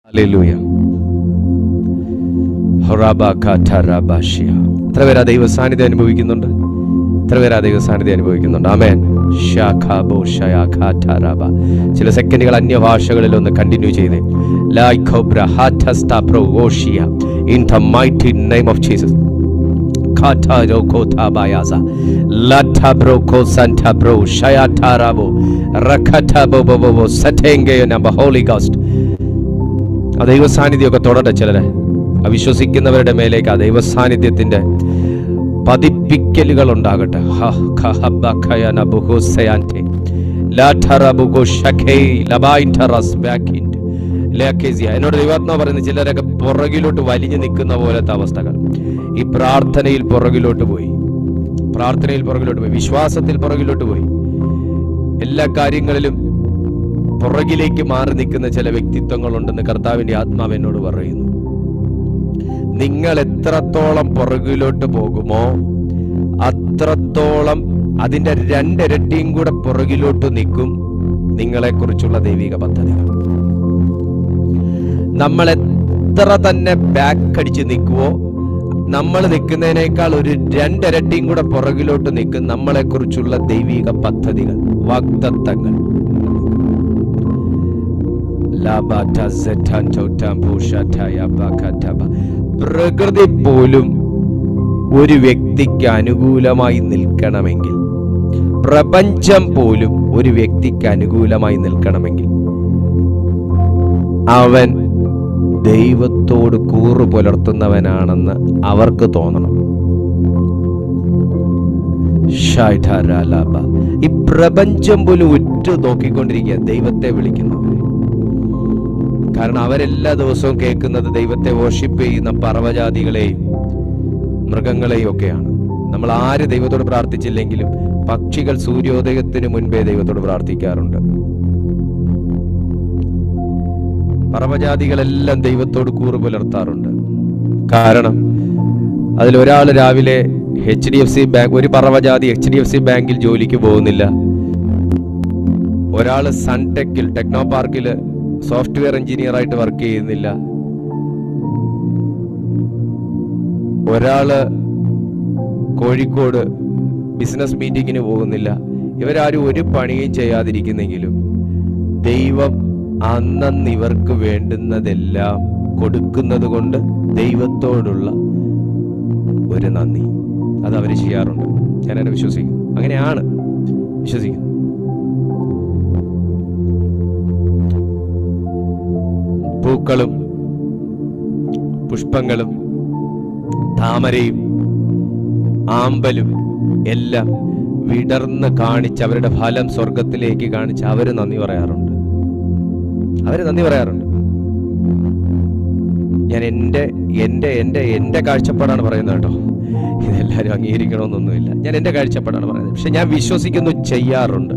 Hallelujah. എത്ര പേരാ ദൈവ സാന്നിധ്യം അനുഭവിക്കുന്നുണ്ട്? എത്ര പേരാ ദൈവ സാന്നിധ്യം അനുഭവിക്കുന്നുണ്ട്? ആമേൻ. ചില സെക്കൻഡുകൾ അന്യഭാഷകളിൽ ഒന്ന് കണ്ടിന്യൂ ചെയ്തേ. In the mighty name of Jesus. Holy Ghost. ആ ദൈവ സാന്നിധ്യമൊക്കെ തൊടട്ടെ ചിലരെ. അവിശ്വസിക്കുന്നവരുടെ മേലേക്ക് ആ ദൈവ സാന്നിധ്യത്തിന്റെ പതിപ്പിക്കലുകൾ ഉണ്ടാകട്ടെ. എന്നോട് ദൈവാത്മാ പറയുന്നത് ചിലരൊക്കെ പുറകിലോട്ട് വലിഞ്ഞു നിൽക്കുന്ന പോലത്തെ അവസ്ഥകൾ. ഈ പ്രാർത്ഥനയിൽ പുറകിലോട്ട് പോയി, വിശ്വാസത്തിൽ പുറകിലോട്ട് പോയി, എല്ലാ കാര്യങ്ങളിലും പുറകിലേക്ക് മാറി നിൽക്കുന്ന ചില വ്യക്തിത്വങ്ങളുണ്ടെന്ന് കർത്താവിന്റെ ആത്മാവ് എന്നോട് പറയുന്നു. നിങ്ങൾ എത്രത്തോളം പുറകിലോട്ട് പോകുമോ അത്രത്തോളം അതിന്റെ രണ്ടിരട്ടിയും കൂടെ പുറകിലോട്ട് നിൽക്കും നിങ്ങളെക്കുറിച്ചുള്ള ദൈവിക പദ്ധതികൾ. നമ്മൾ എത്ര തന്നെ ബാക്ക് അടിച്ച് നിൽക്കുവോ നമ്മൾ നിൽക്കുന്നതിനേക്കാൾ ഒരു രണ്ടിരട്ടിയും കൂടെ പുറകിലോട്ട് നിൽക്കും നമ്മളെക്കുറിച്ചുള്ള ദൈവിക പദ്ധതികൾ, വാഗ്ദത്തങ്ങൾ. പ്രകൃതി പോലും ഒരു വ്യക്തിക്ക് അനുകൂലമായി നിൽക്കണമെങ്കിൽ, പ്രപഞ്ചം പോലും ഒരു വ്യക്തിക്ക് അനുകൂലമായി നിൽക്കണമെങ്കിൽ അവൻ ദൈവത്തോട് കൂറ് പുലർത്തുന്നവനാണെന്ന് അവർക്ക് തോന്നണം. ഈ പ്രപഞ്ചം പോലും ഉറ്റു നോക്കിക്കൊണ്ടിരിക്കുക ദൈവത്തെ വിളിക്കുന്നവരെ. കാരണം അവരെല്ലാ ദിവസവും കേൾക്കുന്നത് ദൈവത്തെ വർഷിപ്പ് ചെയ്യുന്ന പർവ്വജാതികളെയും മൃഗങ്ങളെയും ഒക്കെയാണ്. നമ്മൾ ആര് ദൈവത്തോട് പ്രാർത്ഥിച്ചില്ലെങ്കിലും പക്ഷികൾ സൂര്യോദയത്തിന് മുൻപേ ദൈവത്തോട് പ്രാർത്ഥിക്കാറുണ്ട്. പർവ്വജാതികളെല്ലാം ദൈവത്തോട് കൂറ് പുലർത്താറുണ്ട്. കാരണം അതിലൊരാൾ രാവിലെ HDFC ബാങ്ക്, ഒരു പർവ്വജാതി HDFC ബാങ്കിൽ ജോലിക്ക് പോകുന്നില്ല. ഒരാൾ സൺടെക്കിൽ, ടെക്നോ പാർക്കിൽ സോഫ്റ്റ്വെയർ എഞ്ചിനീയർ ആയിട്ട് വർക്ക് ചെയ്യുന്നില്ല. ഒരാള് കോഴിക്കോട് ബിസിനസ് മീറ്റിങ്ങിന് പോകുന്നില്ല. ഇവരാരും ഒരു പണിയും ചെയ്യാതിരിക്കുന്നെങ്കിലും ദൈവം അന്നന്ന് ഇവർക്ക് വേണ്ടുന്നതെല്ലാം കൊടുക്കുന്നത് കൊണ്ട് ദൈവത്തോടുള്ള ഒരു നന്ദി അത് അവർ ചെയ്യാറുണ്ട്. ഞാനങ്ങനെ വിശ്വസിക്കുന്നു. അങ്ങനെയാണ് വിശ്വസിക്കുന്നത്. പൂക്കളും പുഷ്പങ്ങളും താമരയും ആമ്പലും എല്ലാം വിടർന്ന് കാണിച്ച് അവരുടെ ഫലം സ്വർഗത്തിലേക്ക് കാണിച്ച് അവര് നന്ദി പറയാറുണ്ട്. ഞാൻ എൻ്റെ കാഴ്ചപ്പാടാണ് പറയുന്നത് കേട്ടോ. ഇതെല്ലാവരും അംഗീകരിക്കണമെന്നൊന്നുമില്ല. ഞാൻ എൻ്റെ കാഴ്ചപ്പാടാണ് പറയുന്നത്. പക്ഷെ ഞാൻ വിശ്വസിക്കുന്നു, ചെയ്യാറുണ്ട്.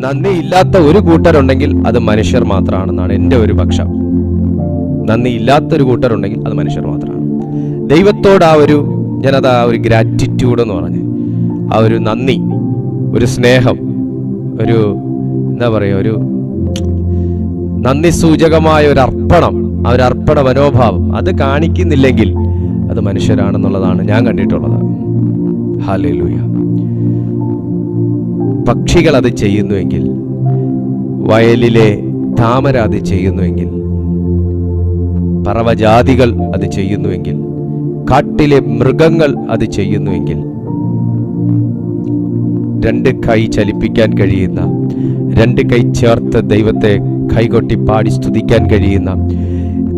നന്ദി ഇല്ലാത്ത ഒരു കൂട്ടരുണ്ടെങ്കിൽ അത് മനുഷ്യർ മാത്രമാണെന്നാണ് എൻ്റെ ഒരു പക്ഷം. നന്ദി ഇല്ലാത്തൊരു കൂട്ടരുണ്ടെങ്കിൽ അത് മനുഷ്യർ മാത്രമാണ്. ദൈവത്തോട് ആ ഒരു ഗ്രാറ്റിറ്റ്യൂഡ് എന്ന് പറഞ്ഞ് ആ ഒരു നന്ദി, ഒരു സ്നേഹം, ഒരു എന്താ പറയുക, ഒരു നന്ദി സൂചകമായ ഒരു അർപ്പണം, ആ ഒരു അർപ്പണ മനോഭാവം അത് കാണിക്കുന്നില്ലെങ്കിൽ അത് മനുഷ്യരാണെന്നുള്ളതാണ് ഞാൻ കണ്ടിട്ടുള്ളത്. ഹല്ലേലൂയ. പക്ഷികൾ അത് ചെയ്യുന്നുവെങ്കിൽ, വയലിലെ താമര അത് ചെയ്യുന്നുവെങ്കിൽ, പർവ്വജാതികൾ അത് ചെയ്യുന്നുവെങ്കിൽ, കാട്ടിലെ മൃഗങ്ങൾ അത് ചെയ്യുന്നുവെങ്കിൽ, രണ്ട് കൈ ചലിപ്പിക്കാൻ കഴിയുന്ന, രണ്ട് കൈ ചേർത്ത് ദൈവത്തെ കൈകൊട്ടി പാടി സ്തുതിക്കാൻ കഴിയുന്ന,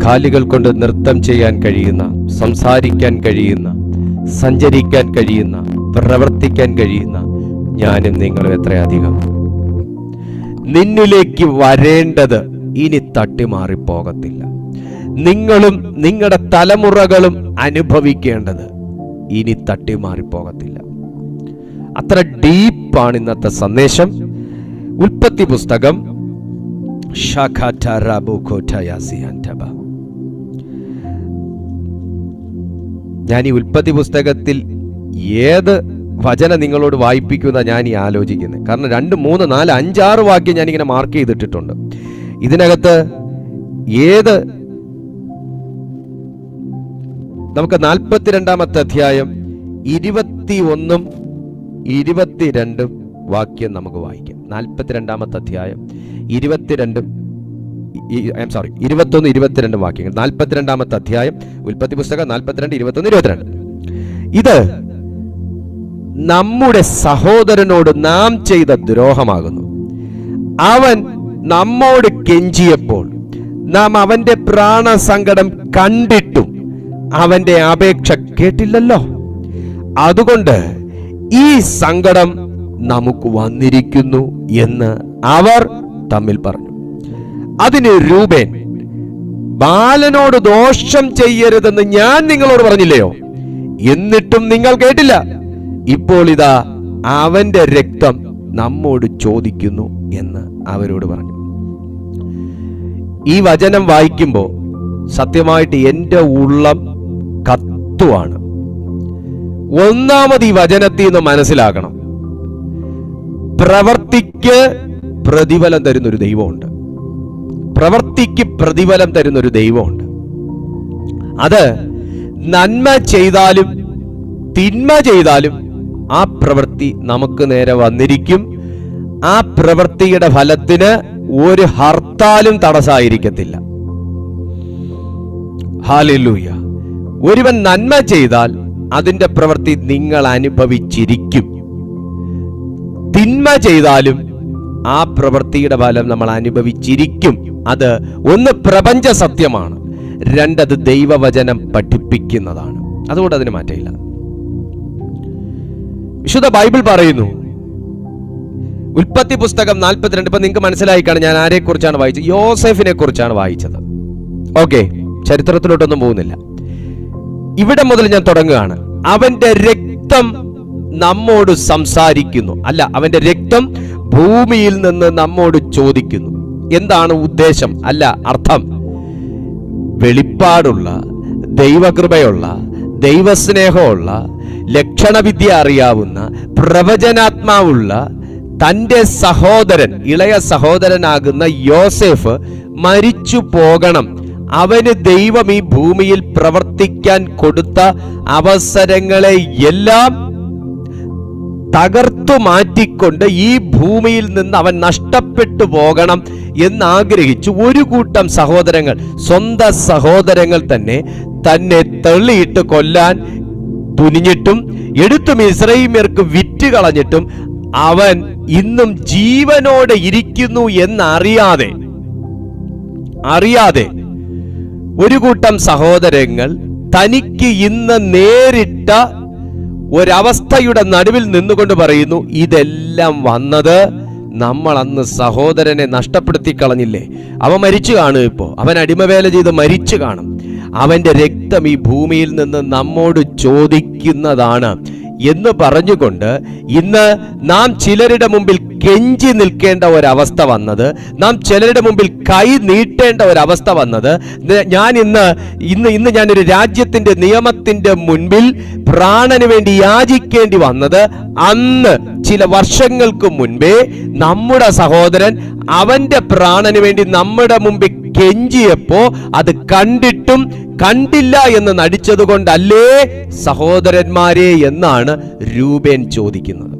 കാലുകൾ കൊണ്ട് നൃത്തം ചെയ്യാൻ കഴിയുന്ന, സംസാരിക്കാൻ കഴിയുന്ന, സഞ്ചരിക്കാൻ കഴിയുന്ന, പ്രവർത്തിക്കാൻ കഴിയുന്ന ഞാനും നിങ്ങളും എത്രയധികം. നിന്നിലേക്ക് വരേണ്ടത് ഇനി തട്ടിമാറിപ്പോകത്തില്ല. നിങ്ങളും നിങ്ങളുടെ തലമുറകളും അനുഭവിക്കേണ്ടത് ഇനി തട്ടിമാറിപ്പോകത്തില്ല. അത്ര ഡീപ്പാണ് ഇന്നത്തെ സന്ദേശം. ഉൽപ്പത്തി പുസ്തകം ഞാൻ ഈ ഉൽപ്പത്തി പുസ്തകത്തിൽ ഏത് വചനം നിങ്ങളോട് വായിപ്പിക്കുന്ന ഞാൻ ഈ ആലോചിക്കുന്നത്. കാരണം 2, 3, 4, 5, 6 വാക്യം ഞാനിങ്ങനെ മാർക്ക് ചെയ്തിട്ടിട്ടുണ്ട്. ഇതിനകത്ത് ഏത് നമുക്ക് 42-ാമത്തെ അധ്യായം 21-ഉം 22-ഉം വാക്യം നമുക്ക് വായിക്കാം. 42-ാമത്തെ അധ്യായം 21-ഉം 22 വാക്യങ്ങൾ. 42-ാമത്തെ അധ്യായം ഉൽപ്പത്തി പുസ്തകം 42, 21, 22. ഇത് നമ്മുടെ സഹോദരനോട് നാം ചെയ്ത ദ്രോഹമാകുന്നു. അവൻ നമ്മോട് കെഞ്ചിയപ്പോൾ നാം അവന്റെ പ്രാണസങ്കടം കണ്ടിട്ടും അവന്റെ അപേക്ഷ കേട്ടില്ലല്ലോ. അതുകൊണ്ട് ഈ സങ്കടം നമുക്ക് വന്നിരിക്കുന്നു എന്ന് അവർ തമ്മിൽ പറഞ്ഞു. അതിന് രൂബേൻ, ബാലനോട് ദോഷം ചെയ്യരുതെന്ന് ഞാൻ നിങ്ങളോട് പറഞ്ഞില്ലയോ? എന്നിട്ടും നിങ്ങൾ കേട്ടില്ല. ഇപ്പോൾ ഇതാ അവന്റെ രക്തം നമ്മോട് ചോദിക്കുന്നു എന്ന് അവരോട് പറഞ്ഞു. ഈ വചനം വായിക്കുമ്പോൾ സത്യമായിട്ട് എൻ്റെ ഉള്ളം കത്തുവാണ്. ഒന്നാമത് ഈ വചനത്തിൽ നിന്ന് മനസ്സിലാക്കണം, പ്രവർത്തിക്ക് പ്രതിഫലം തരുന്നൊരു ദൈവമുണ്ട്. പ്രവർത്തിക്ക് പ്രതിഫലം തരുന്നൊരു ദൈവമുണ്ട്. അത് നന്മ ചെയ്താലും തിന്മ ചെയ്താലും ആ പ്രവൃത്തി നമുക്ക് നേരെ വന്നിരിക്കും. ആ പ്രവൃത്തിയുടെ ഫലത്തിന് ഒരു ഹർത്താലും തടസ്സമായിരിക്കത്തില്ല. ഹല്ലേലൂയ. ഒരുവൻ നന്മ ചെയ്താൽ അതിന്റെ പ്രവൃത്തി നിങ്ങൾ അനുഭവിച്ചിരിക്കും. തിന്മ ചെയ്താലും ആ പ്രവൃത്തിയുടെ ഫലം നമ്മൾ അനുഭവിച്ചിരിക്കും. അത് ഒന്ന് പ്രപഞ്ച സത്യമാണ്, രണ്ടത് ദൈവവചനം പഠിപ്പിക്കുന്നതാണ്. അതുകൊണ്ട് അതിന് മാറ്റമില്ല. വിശുദ്ധ ബൈബിൾ പറയുന്നു, ഉൽപ്പത്തി പുസ്തകം 42. ഇപ്പൊ നിങ്ങൾക്ക് മനസ്സിലായി കാണും ഞാൻ ആരെ കുറിച്ചാണ് വായിച്ചത്. യോസേഫിനെ കുറിച്ചാണ് വായിച്ചത്. ഓക്കെ, ചരിത്രത്തിലോട്ടൊന്നും പോകുന്നില്ല. ഇവിടെ മുതൽ ഞാൻ തുടങ്ങുകയാണ്. അവന്റെ രക്തം നമ്മോട് സംസാരിക്കുന്നു. അല്ല, അവന്റെ രക്തം ഭൂമിയിൽ നിന്ന് നമ്മോട് ചോദിക്കുന്നു. എന്താണ് ഉദ്ദേശം? അല്ല, അർത്ഥം. വെളിപ്പാടുള്ള, ദൈവകൃപയുള്ള, ദൈവസ്നേഹമുള്ള, ലക്ഷണവിദ്യ അറിയാവുന്ന, പ്രവചനാത്മാവുള്ള തന്റെ സഹോദരൻ, ഇളയ സഹോദരനാകുന്ന യോസേഫ് മരിച്ചു പോകണം. അവന് ദൈവം ഈ ഭൂമിയിൽ പ്രവർത്തിക്കാൻ കൊടുത്ത അവസരങ്ങളെ എല്ലാം തകർത്തു മാറ്റിക്കൊണ്ട് ഈ ഭൂമിയിൽ നിന്ന് അവൻ നഷ്ടപ്പെട്ടു പോകണം എന്നാഗ്രഹിച്ചു ഒരു കൂട്ടം സഹോദരങ്ങൾ, സ്വന്തം സഹോദരങ്ങൾ തന്നെ തള്ളിയിട്ട് കൊല്ലാൻ തുനിഞ്ഞിട്ടും എടുത്തു മിസ്രയീമ്യർക്ക് വിറ്റ് കളഞ്ഞിട്ടും അവൻ ഇന്നും ജീവനോടെ ഇരിക്കുന്നു എന്നറിയാതെ ഒരു കൂട്ടം സഹോദരങ്ങൾ തനിക്ക് ഇന്ന് നേരിട്ട ഒരവസ്ഥയുടെ നടുവിൽ നിന്നുകൊണ്ട് പറയുന്നു, ഇതെല്ലാം വന്നത് നമ്മൾ അന്ന് സഹോദരനെ നഷ്ടപ്പെടുത്തി കളഞ്ഞില്ലേ. അവൻ മരിച്ചു കാണും. ഇപ്പോ അവൻ അടിമവേല ചെയ്ത് മരിച്ചു കാണും. അവന്റെ രക്തം ഈ ഭൂമിയിൽ നിന്ന് നമ്മോട് ചോദിക്കുന്നതാണ് എന്ന് പറഞ്ഞുകൊണ്ട് ഇന്ന് നാം ചിലരുടെ മുമ്പിൽ കെഞ്ചി നിൽക്കേണ്ട ഒരവസ്ഥ വന്നത്, നാം ചിലരുടെ മുമ്പിൽ കൈ നീട്ടേണ്ട ഒരവസ്ഥ വന്നത്, ഇന്ന് ഞാനൊരു രാജ്യത്തിന്റെ നിയമത്തിന്റെ മുൻപിൽ പ്രാണന് വേണ്ടി യാചിക്കേണ്ടി വന്നത് അന്ന് ചില വർഷങ്ങൾക്ക് മുൻപേ നമ്മുടെ സഹോദരൻ അവന്റെ പ്രാണന് വേണ്ടി നമ്മുടെ മുമ്പിൽ കെഞ്ചിയപ്പോ അത് കണ്ടിട്ടും കണ്ടില്ല എന്ന് നടിച്ചത് കൊണ്ടല്ലേ സഹോദരന്മാരെ എന്നാണ് രൂബേൻ ചോദിക്കുന്നത്.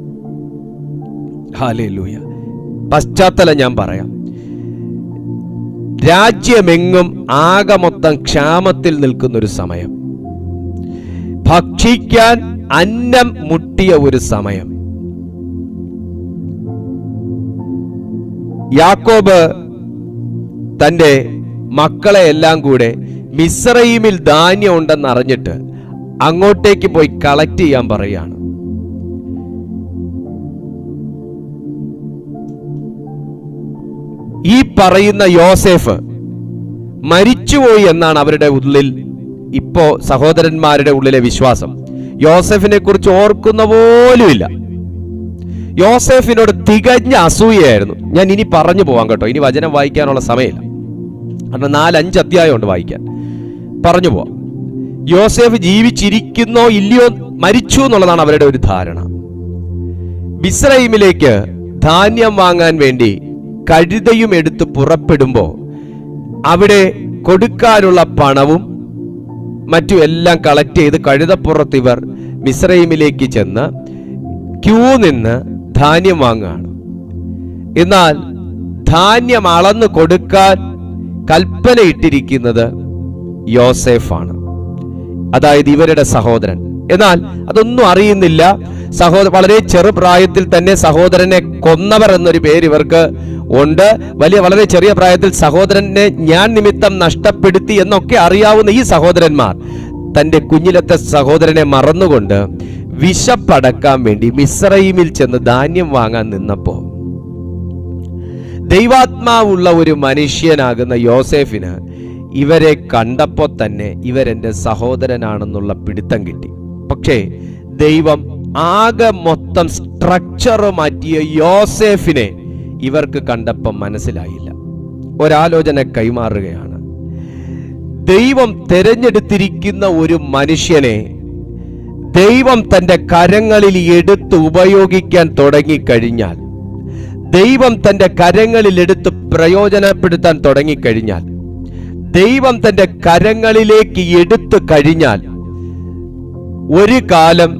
ഹല്ലേലൂയ. പശ്ചാത്തലം ഞാൻ പറയാം. രാജ്യമെങ്ങും ആകെ മൊത്തം ക്ഷാമത്തിൽ നിൽക്കുന്ന ഒരു സമയം, ഭക്ഷിക്കാൻ അന്നം മുട്ടിയ ഒരു സമയം. യാക്കോബ് തന്റെ മക്കളെ എല്ലാം കൂടെ മിസ്രയീമിൽ ധാന്യം ഉണ്ടെന്ന് അറിഞ്ഞിട്ട് അങ്ങോട്ടേക്ക് പോയി കളക്ട് ചെയ്യാൻ പറയാണ്. ഈ പറയുന്ന യോസേഫ് മരിച്ചുപോയി എന്നാണ് അവരുടെ ഉള്ളിൽ ഇപ്പോ സഹോദരന്മാരുടെ ഉള്ളിലെ വിശ്വാസം. യോസേഫിനെ കുറിച്ച് ഓർക്കുന്ന പോലുമില്ല. യോസേഫിനോട് തികഞ്ഞ അസൂയയായിരുന്നു. ഞാൻ ഇനി പറഞ്ഞു പോവാം കേട്ടോ, ഇനി വചനം വായിക്കാനുള്ള സമയമില്ല. കാരണം 4-5 അധ്യായം ഉണ്ട് വായിക്കാൻ. പറഞ്ഞു പോവാം. യോസേഫ് ജീവിച്ചിരിക്കുന്നോ ഇല്ലയോ, മരിച്ചു എന്നുള്ളതാണ് അവരുടെ ഒരു ധാരണ. മിസ്രയീമിലേക്ക് ധാന്യം വാങ്ങാൻ വേണ്ടി കഴുതയും എടുത്ത് പുറപ്പെടുമ്പോ അവിടെ കൊടുക്കാനുള്ള പണവും മറ്റും എല്ലാം കളക്ട് ചെയ്ത് കഴുതപ്പുറത്ത് ഇവർ മിസ്രൈമിലേക്ക് ചെന്ന് ക്യൂ നിന്ന് ധാന്യം വാങ്ങുകയാണ്. എന്നാൽ ധാന്യം അളന്ന് കൊടുക്കാൻ കൽപ്പനയിട്ടിരിക്കുന്നത് യോസേഫാണ്, അതായത് ഇവരുടെ സഹോദരൻ. എന്നാൽ അതൊന്നും അറിയുന്നില്ല. വളരെ ചെറുപ്രായത്തിൽ തന്നെ സഹോദരനെ കൊന്നവർ എന്നൊരു പേര് ഇവർക്ക് ഉണ്ട്. വളരെ ചെറിയ പ്രായത്തിൽ സഹോദരനെ ഞാൻ നിമിത്തം നഷ്ടപ്പെടുത്തി എന്നൊക്കെ അറിയാവുന്ന ഈ സഹോദരന്മാർ തന്റെ കുഞ്ഞിലത്തെ സഹോദരനെ മറന്നുകൊണ്ട് വിശപ്പടക്കാൻ വേണ്ടി മിസ്രൈമിൽ ചെന്ന് ധാന്യം വാങ്ങാൻ നിന്നപ്പോ ദൈവാത്മാവുള്ള ഒരു മനുഷ്യനാകുന്ന യോസേഫിന് ഇവരെ കണ്ടപ്പോ തന്നെ ഇവരെന്റെ സഹോദരനാണെന്നുള്ള പിടുത്തം കിട്ടി. പക്ഷേ ദൈവം ആകെ മൊത്തം സ്ട്രക്ചർ മാറ്റിയ യോസേഫിനെ ഇവർക്ക് കണ്ടപ്പം മനസ്സിലായില്ല. ഒരാലോചന കൈമാറുകയാണ്. ദൈവം തിരഞ്ഞെടുത്തിരിക്കുന്ന ഒരു മനുഷ്യനെ ദൈവം തന്റെ കരങ്ങളിൽ എടുത്ത് ഉപയോഗിക്കാൻ തുടങ്ങിക്കഴിഞ്ഞാൽ, ദൈവം തന്റെ കരങ്ങളിൽ എടുത്ത് പ്രയോജനപ്പെടുത്താൻ തുടങ്ങിക്കഴിഞ്ഞാൽ, ദൈവം തന്റെ കരങ്ങളിലേക്ക് എടുത്തു കഴിഞ്ഞാൽ, ഒരു കാലം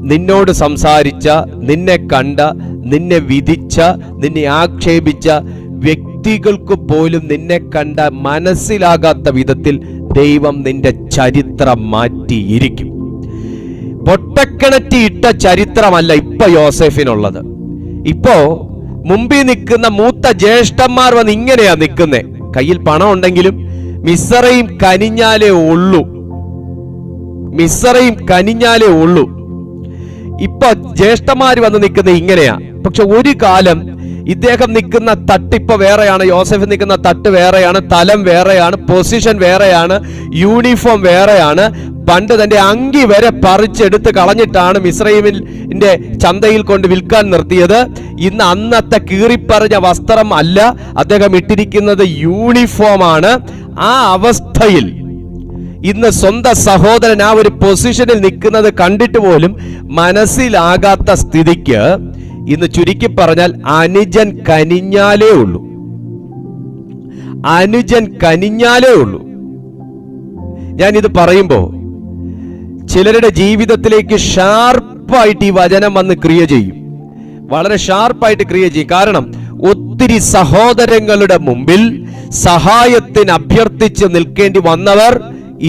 നിന്നോട് സംസാരിച്ച, നിന്നെ കണ്ട, നിന്നെ വിധിച്ച, നിന്നെ ആക്ഷേപിച്ച വ്യക്തികൾക്ക് പോലും നിന്നെ കണ്ട മനസ്സിലാകാത്ത വിധത്തിൽ ദൈവം നിന്റെ ചരിത്രം മാറ്റിയിരിക്കും. പൊട്ടക്കിണറ്റി ഇട്ട ചരിത്രമല്ല ഇപ്പൊ യോസേഫിനുള്ളത്. ഇപ്പോ മുമ്പിൽ നിൽക്കുന്ന മൂത്ത ജ്യേഷ്ഠന്മാർ വന്ന് ഇങ്ങനെയാ നിൽക്കുന്നേ. കയ്യിൽ പണം ഉണ്ടെങ്കിലും മിസ്രൈം കനിഞ്ഞാലേ ഉള്ളൂ, മിസ്രൈം കനിഞ്ഞാലേ ഉള്ളൂ. ഇപ്പൊ ജ്യേഷ്ഠന്മാര് വന്ന് നിൽക്കുന്നത് ഇങ്ങനെയാ. പക്ഷെ ഒരു കാലം ഇദ്ദേഹം നിൽക്കുന്ന തട്ട് ഇപ്പൊ വേറെയാണ്, യോസേഫ് നിൽക്കുന്ന തട്ട് വേറെയാണ്, തലം വേറെയാണ്, പൊസിഷൻ വേറെയാണ്, യൂണിഫോം വേറെയാണ്. പണ്ട് തന്റെ അങ്കി വരെ പറിച്ചെടുത്ത് കളഞ്ഞിട്ടാണ് മിസ്രൈമിന്റെ ചന്തയിൽ കൊണ്ട് വിൽക്കാൻ നിർത്തിയത്. ഇന്ന് അന്നത്തെ കീറിപ്പറഞ്ഞ വസ്ത്രം അല്ല അദ്ദേഹം ഇട്ടിരിക്കുന്നത്, യൂണിഫോമാണ്. ആ അവസ്ഥയിൽ ഇന്ന് സ്വന്തം സഹോദരൻ ആ ഒരു പൊസിഷനിൽ നിൽക്കുന്നത് കണ്ടിട്ട് പോലും മനസ്സിലാകാത്ത സ്ഥിതിക്ക് ഇന്ന് ചുരുക്കി പറഞ്ഞാൽ അനുജൻ കനിഞ്ഞാലേ ഉള്ളൂ, അനുജൻ കനിഞ്ഞാലേ ഉള്ളൂ. ഞാൻ ഇത് പറയുമ്പോ ചിലരുടെ ജീവിതത്തിലേക്ക് ഷാർപ്പായിട്ട് ഈ വചനം വന്ന് ക്രിയ ചെയ്യും, വളരെ ഷാർപ്പായിട്ട് ക്രിയ ചെയ്യും. കാരണം ഒത്തിരി സഹോദരങ്ങളുടെ മുമ്പിൽ സഹായത്തിന് അഭ്യർത്ഥിച്ച് നിൽക്കേണ്ടി വന്നവർ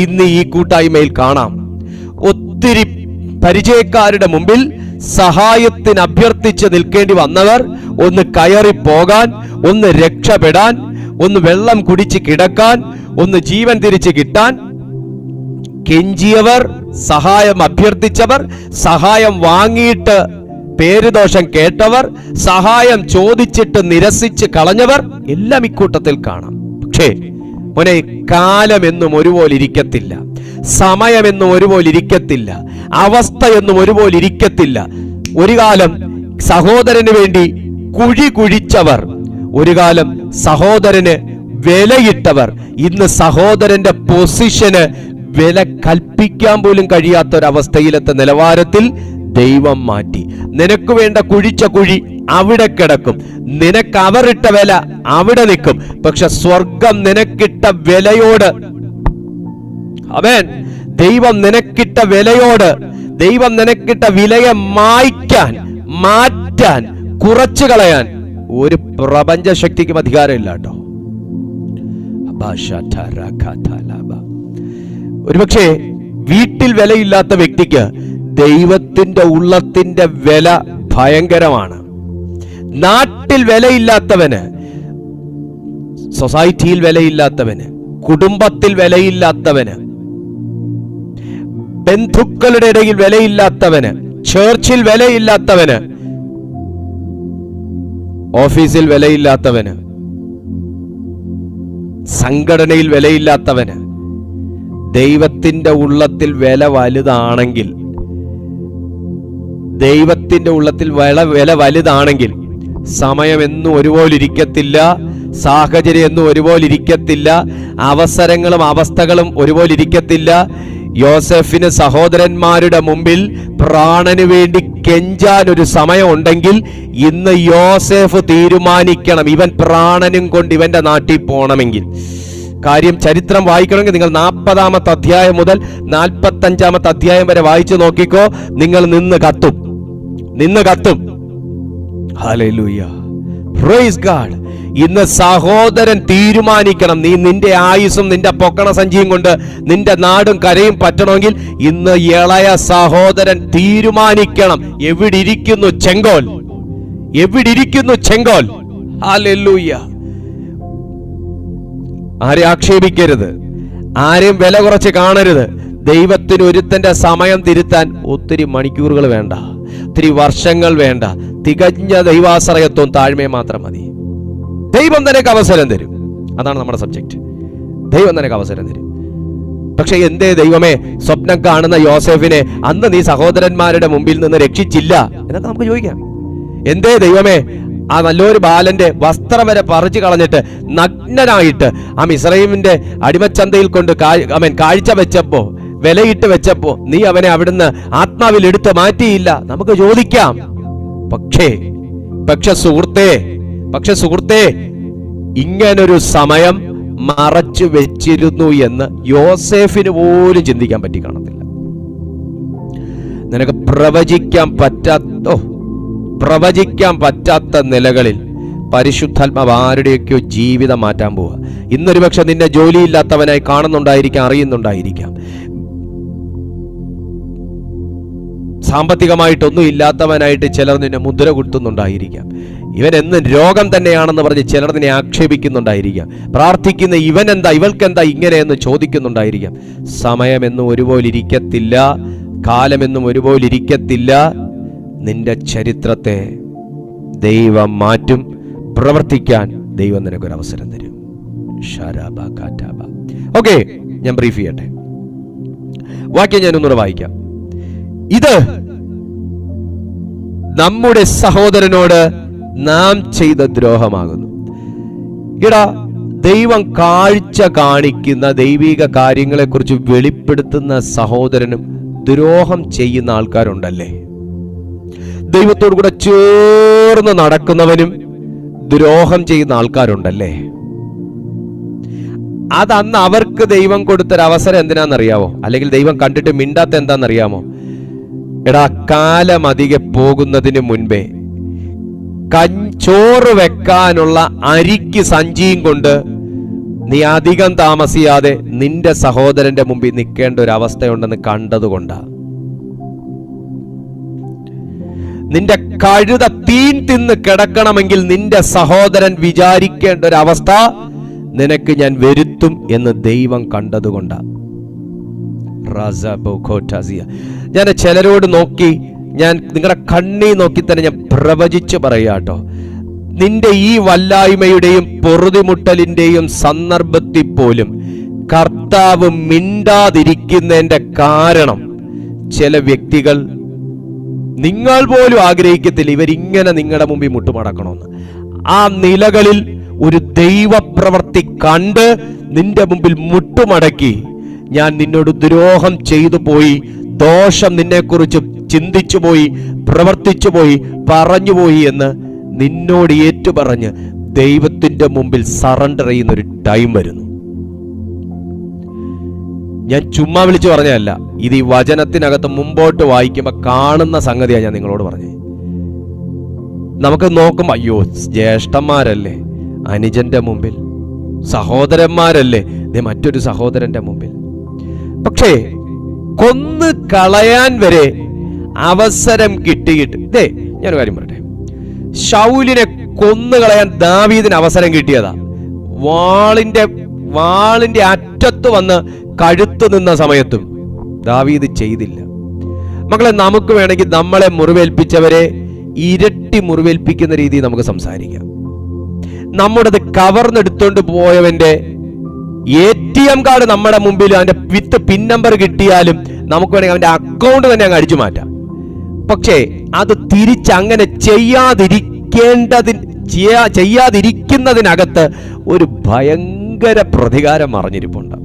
ഇന്ന് ഈ കൂട്ടായ്മയിൽ കാണാം. ഒത്തിരി പരിചയക്കാരുടെ മുമ്പിൽ സഹായത്തിന് അഭ്യർത്ഥിച്ച് നിൽക്കേണ്ടി വന്നവർ ഒന്ന് കയറി പോകാൻ, ഒന്ന് രക്ഷപ്പെടാൻ, ഒന്ന് വെള്ളം കുടിച്ച് കിടക്കാൻ, ഒന്ന് ജീവൻ തിരിച്ച് കിട്ടാൻ കെഞ്ചിയവർ, സഹായം അഭ്യർത്ഥിച്ചവർ, സഹായം വാങ്ങിയിട്ട് പേരുദോഷം കേട്ടവർ, സഹായം ചോദിച്ചിട്ട് നിരസിച്ച് കളഞ്ഞവർ എല്ലാം ഇക്കൂട്ടത്തിൽ കാണാം. പക്ഷേ മോനെ, കാലമെന്നും ഒരുപോലെ ഇരിക്കത്തില്ല, സമയമെന്നും ഒരുപോലെ ഇരിക്കത്തില്ല, അവസ്ഥയൊന്നും ഒരുപോലെ ഇരിക്കത്തില്ല. ഒരു കാലം സഹോദരന് വേണ്ടി കുഴി കുഴിച്ചവർ, ഒരു കാലം സഹോദരന് വിലയിട്ടവർ, ഇന്ന് സഹോദരന്റെ പൊസിഷന് വില കൽപ്പിക്കാൻ പോലും കഴിയാത്തൊരവസ്ഥയിലെത്ത നിലവാരത്തിൽ ദൈവം മാറ്റി. നിനക്ക് വേണ്ട കുഴിച്ച കുഴി അവിടെ കിടക്കും, നിനക്ക് അവരിട്ട വില അവിടെ നിൽക്കും. പക്ഷെ സ്വർഗം നിനക്കിട്ട വിലയോട്, അവൻ ദൈവം നിനക്കിട്ട വിലയോട്, ദൈവം നിനക്കിട്ട വിലയെ മായ്ക്കാൻ, മാറ്റാൻ, കുറച്ചു കളയാൻ ഒരു പ്രപഞ്ച ശക്തിക്കും അധികാരമില്ല കേട്ടോ. ഒരുപക്ഷെ വീട്ടിൽ വിലയില്ലാത്ത വ്യക്തിക്ക് ദൈവത്തിന്റെ ഉള്ളത്തിന്റെ വില ഭയങ്കരമാണ്. നാട്ടിൽ വിലയില്ലാത്തവന്, സൊസൈറ്റിയിൽ വിലയില്ലാത്തവന്, കുടുംബത്തിൽ വിലയില്ലാത്തവന്, ബന്ധുക്കളുടെ ഇടയിൽ വിലയില്ലാത്തവന്, ചേർച്ചിൽ വിലയില്ലാത്തവന്, ഓഫീസിൽ വിലയില്ലാത്തവന്, സംഘടനയിൽ വിലയില്ലാത്തവന്, ദൈവത്തിന്റെ ഉള്ളത്തിൽ വില വലുതാണെങ്കിൽ, ദൈവത്തിന്റെ ഉള്ളത്തിൽ വില വലുതാണെങ്കിൽ സമയം എന്നും ഒരുപോലെ ഇരിക്കത്തില്ല, സാഹചര്യം എന്നും ഒരുപോലെ ഇരിക്കത്തില്ല, അവസരങ്ങളും അവസ്ഥകളും ഒരുപോലെ ഇരിക്കത്തില്ല. യോസേഫിന് സഹോദരന്മാരുടെ മുമ്പിൽ പ്രാണന് വേണ്ടി കെഞ്ചാൻ ഒരു സമയം ഉണ്ടെങ്കിൽ ഇന്ന് യോസേഫ് തീരുമാനിക്കണം, ഇവൻ പ്രാണനും കൊണ്ട് ഇവന്റെ നാട്ടിൽ പോണമെങ്കിൽ, കാര്യം ചരിത്രം വായിക്കണമെങ്കിൽ നിങ്ങൾ 40-ാമത്തെ അധ്യായം മുതൽ 45-ാമത്തെ അധ്യായം വരെ വായിച്ചു നോക്കിക്കോ. നിങ്ങൾ നിന്ന് കത്തും. Hallelujah, praise God. ഇന്ന് സഹോദരൻ തീരുമാനിക്കണം. നീ നിന്റെ ആയുസ്സും നിന്റെ പൊക്കണ സഞ്ചിയും കൊണ്ട് നിന്റെ നാടും കരയും പറ്റണമെങ്കിൽ ഇന്ന് ഇളയ സഹോദരൻ തീരുമാനിക്കണം. എവിടിരിക്കുന്നു ചെങ്കോൽ? ഹല്ലേലൂയ. ആരെ ആക്ഷേപിക്കരുത്, ആരെയും വില കുറച്ച് കാണരുത്. ദൈവത്തിന് ഒരുത്തന്റെ സമയം തിരുത്താൻ ഒത്തിരി മണിക്കൂറുകൾ വേണ്ട, ഒത്തിരി വർഷങ്ങൾ വേണ്ട. തികഞ്ഞ ദൈവാശ്രയത്വം താഴ്മയും മാത്രം മതി. ദൈവം നിനക്ക് അവസരം തരും. അതാണ് നമ്മുടെ സബ്ജക്റ്റ്. ദൈവം നിനക്ക് അവസരം തരും. പക്ഷെ എന്തേ ദൈവമേ സ്വപ്നം കാണുന്ന യോസേഫിനെ അന്ന് നീ സഹോദരന്മാരുടെ മുമ്പിൽ നിന്ന് രക്ഷിച്ചില്ല എന്നൊക്കെ നമുക്ക് ചോദിക്കാം. എന്തേ ദൈവമേ ആ നല്ലൊരു ബാലന്റെ വസ്ത്രം വരെ പറിച്ചു കളഞ്ഞിട്ട് നഗ്നനായിട്ട് ആ മിസ്രയീമിന്റെ അടിമച്ചന്തയിൽ കൊണ്ട് കാഴ്ച വെച്ചപ്പോ, വിലയിട്ട് വെച്ചപ്പോ നീ അവനെ അവിടുന്ന് ആത്മാവിൽ എടുത്ത് മാറ്റിയില്ല? നമുക്ക് ചോദിക്കാം. പക്ഷേ സുഹൃത്തേ ഇങ്ങനൊരു സമയം മറച്ചു വെച്ചിരുന്നു എന്ന് യോസേഫിന് പോലും ചിന്തിക്കാൻ പറ്റി കാണത്തില്ല. നിനക്ക് പ്രവചിക്കാൻ പറ്റാത്ത നിലകളിൽ പരിശുദ്ധാത്മാവ് ആരുടെയൊക്കെയോ ജീവിതം മാറ്റാൻ പോവുക. ഇന്നൊരു പക്ഷെ നിന്നെ ജോലിയില്ലാത്തവനായി കാണുന്നുണ്ടായിരിക്കാം, അറിയുന്നുണ്ടായിരിക്കാം. സാമ്പത്തികമായിട്ടൊന്നും ഇല്ലാത്തവനായിട്ട് ചിലർ നിന്നെ മുദ്ര കുത്തുന്നുണ്ടായിരിക്കാം. ഇവൻ എന്നും രോഗം തന്നെയാണെന്ന് പറഞ്ഞ് ചിലർ നിന്നെ ആക്ഷേപിക്കുന്നുണ്ടായിരിക്കാം. പ്രാർത്ഥിക്കുന്ന ഇവൾക്കെന്താ ഇങ്ങനെയെന്ന് ചോദിക്കുന്നുണ്ടായിരിക്കാം. സമയമെന്നും ഒരുപോലെ ഇരിക്കത്തില്ല, കാലമെന്നും ഒരുപോലെ ഇരിക്കത്തില്ല. നിന്റെ ചരിത്രത്തെ ദൈവം മാറ്റും. പ്രവർത്തിക്കാൻ ദൈവം നിനക്കൊരവസരം തരും. ഓക്കെ, ഞാൻ ബ്രീഫ് ചെയ്യട്ടെ. വാക്യം ഞാനൊന്നുകൂടെ വായിക്കാം. ഇത് നമ്മുടെ സഹോദരനോട് നാം ചെയ്ത ദ്രോഹമാകുന്നു. ദൈവം കാഴ്ച കാണിക്കുന്ന ദൈവിക കാര്യങ്ങളെ കുറിച്ച് വെളിപ്പെടുത്തുന്ന സഹോദരനും ദ്രോഹം ചെയ്യുന്ന ആൾക്കാരുണ്ടല്ലേ. ദൈവത്തോടു കൂടെ ചേർന്ന് നടക്കുന്നവനും ദ്രോഹം ചെയ്യുന്ന ആൾക്കാരുണ്ടല്ലേ. അതന്ന് അവർക്ക് ദൈവം കൊടുത്തൊരവസരം എന്തിനാണെന്നറിയാമോ? അല്ലെങ്കിൽ ദൈവം കണ്ടിട്ട് മിണ്ടാത്ത എന്താണെന്നറിയാമോ? കാലം അധികെ പോകുന്നതിന് മുൻപേ ചോറ് വെക്കാനുള്ള അരിക്ക് സഞ്ചിയും കൊണ്ട് നീ അധികം താമസിയാതെ നിന്റെ സഹോദരന്റെ മുമ്പിൽ നിൽക്കേണ്ട ഒരു അവസ്ഥയുണ്ടെന്ന് കണ്ടതുകൊണ്ടാ. നിന്റെ കഴുത തീൻ തിന്ന് കിടക്കണമെങ്കിൽ നിന്റെ സഹോദരൻ വിചാരിക്കേണ്ട ഒരു അവസ്ഥ നിനക്ക് ഞാൻ വരുത്തും എന്ന് ദൈവം കണ്ടതുകൊണ്ടാ. ഞാൻ ചിലരോട് നോക്കി, ഞാൻ നിങ്ങളുടെ കണ്ണീ നോക്കി തന്നെ ഞാൻ പ്രവചിച്ച് പറയാട്ടോ. നിന്റെ ഈ വല്ലായ്മയുടെയും പൊറുതിമുട്ടലിന്റെയും സന്ദർഭത്തിൽ പോലും കർത്താവ് മിണ്ടാതിരിക്കുന്നതിന്റെ കാരണം ചില വ്യക്തികൾ നിങ്ങൾ പോലും ആഗ്രഹിക്കത്തില്ല ഇവരിങ്ങനെ നിങ്ങളുടെ മുമ്പിൽ മുട്ടുമടക്കണമെന്ന്. ആ നിലകളിൽ ഒരു ദൈവപ്രവൃത്തി കണ്ട് നിന്റെ മുമ്പിൽ മുട്ടുമടക്കി, ഞാൻ നിന്നോട് ദ്രോഹം ചെയ്തു പോയി, ദോഷം നിന്നെക്കുറിച്ച് ചിന്തിച്ചു പോയി, പ്രവർത്തിച്ചു പോയി, പറഞ്ഞുപോയി എന്ന് നിന്നോട് ഏറ്റുപറഞ്ഞ് ദൈവത്തിന്റെ മുമ്പിൽ സറണ്ടർ ചെയ്യുന്ന ഒരു ടൈം വരുന്നു. ഞാൻ ചുമ്മാ വിളിച്ചു പറഞ്ഞതല്ല, ഇത് ഈ വചനത്തിനകത്ത് മുമ്പോട്ട് വായിക്കുമ്പോൾ കാണുന്ന സംഗതിയാണ് ഞാൻ നിങ്ങളോട് പറഞ്ഞത്. നമുക്ക് നോക്കുമ്പോൾ അയ്യോ ജ്യേഷ്ഠന്മാരല്ലേ അനുജന്റെ മുമ്പിൽ, സഹോദരന്മാരല്ലേ മറ്റൊരു സഹോദരന്റെ മുമ്പിൽ. പക്ഷേ കൊന്നു കളയാൻ വരെ അവസരം കിട്ടിയിട്ട് ഞാനൊരു കാര്യം പറയട്ടെ. ശൗലിനെ കൊന്നുകളയാൻ ദാവീദിന് അവസരം കിട്ടിയതാ. വാളിന്റെ അറ്റത്ത് വന്ന് കഴുത്ത് നിന്ന സമയത്തും ദാവീദ് ചെയ്തില്ല. മക്കളെ, നമുക്ക് വേണമെങ്കിൽ നമ്മളെ മുറിവേൽപ്പിച്ചവരെ ഇരട്ടി മുറിവേൽപ്പിക്കുന്ന രീതിയിൽ നമുക്ക് സംസാരിക്കാം. നമ്മുടേത് കവർന്നെടുത്തോണ്ട് പോയവന്റെ ATM കാർഡ് നമ്മുടെ മുമ്പിൽ അതിന്റെ വിത്ത് പിൻ നമ്പർ കിട്ടിയാലും നമുക്ക് വേണമെങ്കിൽ അവന്റെ അക്കൗണ്ട് തന്നെ അങ്ങ് അടിച്ചു മാറ്റാം. പക്ഷേ അത് തിരിച്ചങ്ങനെ ചെയ്യാതിരിക്കുന്നതിനകത്ത് ഒരു ഭയങ്കര പ്രതികാരം മറഞ്ഞിരിപ്പുണ്ട്.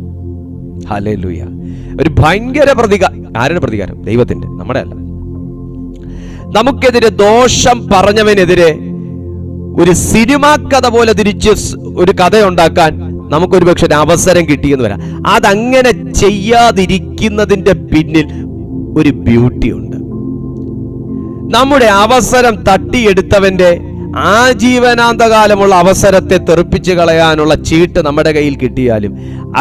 ഹല്ലേലൂയ. ഒരു ഭയങ്കര ആരുടെ പ്രതികാരം? ദൈവത്തിന്റെ, നമ്മുടെ അല്ല. നമുക്കെതിരെ ദോഷം പറഞ്ഞവനെതിരെ ഒരു സിനിമാ കഥ പോലെ തിരിച്ച് ഒരു കഥയുണ്ടാക്കാൻ നമുക്കൊരു പക്ഷെ ഒരു അവസരം കിട്ടിയെന്ന് വരാം. അതങ്ങനെ ചെയ്യാതിരിക്കുന്നതിന്റെ പിന്നിൽ ഒരു ബ്യൂട്ടി ഉണ്ട്. നമ്മുടെ അവസരം തട്ടിയെടുത്തവന്റെ ആജീവനാന്തകാലമുള്ള അവസരത്തെ തെറിപ്പിച്ച് കളയാനുള്ള ചീട്ട് നമ്മുടെ കയ്യിൽ കിട്ടിയാലും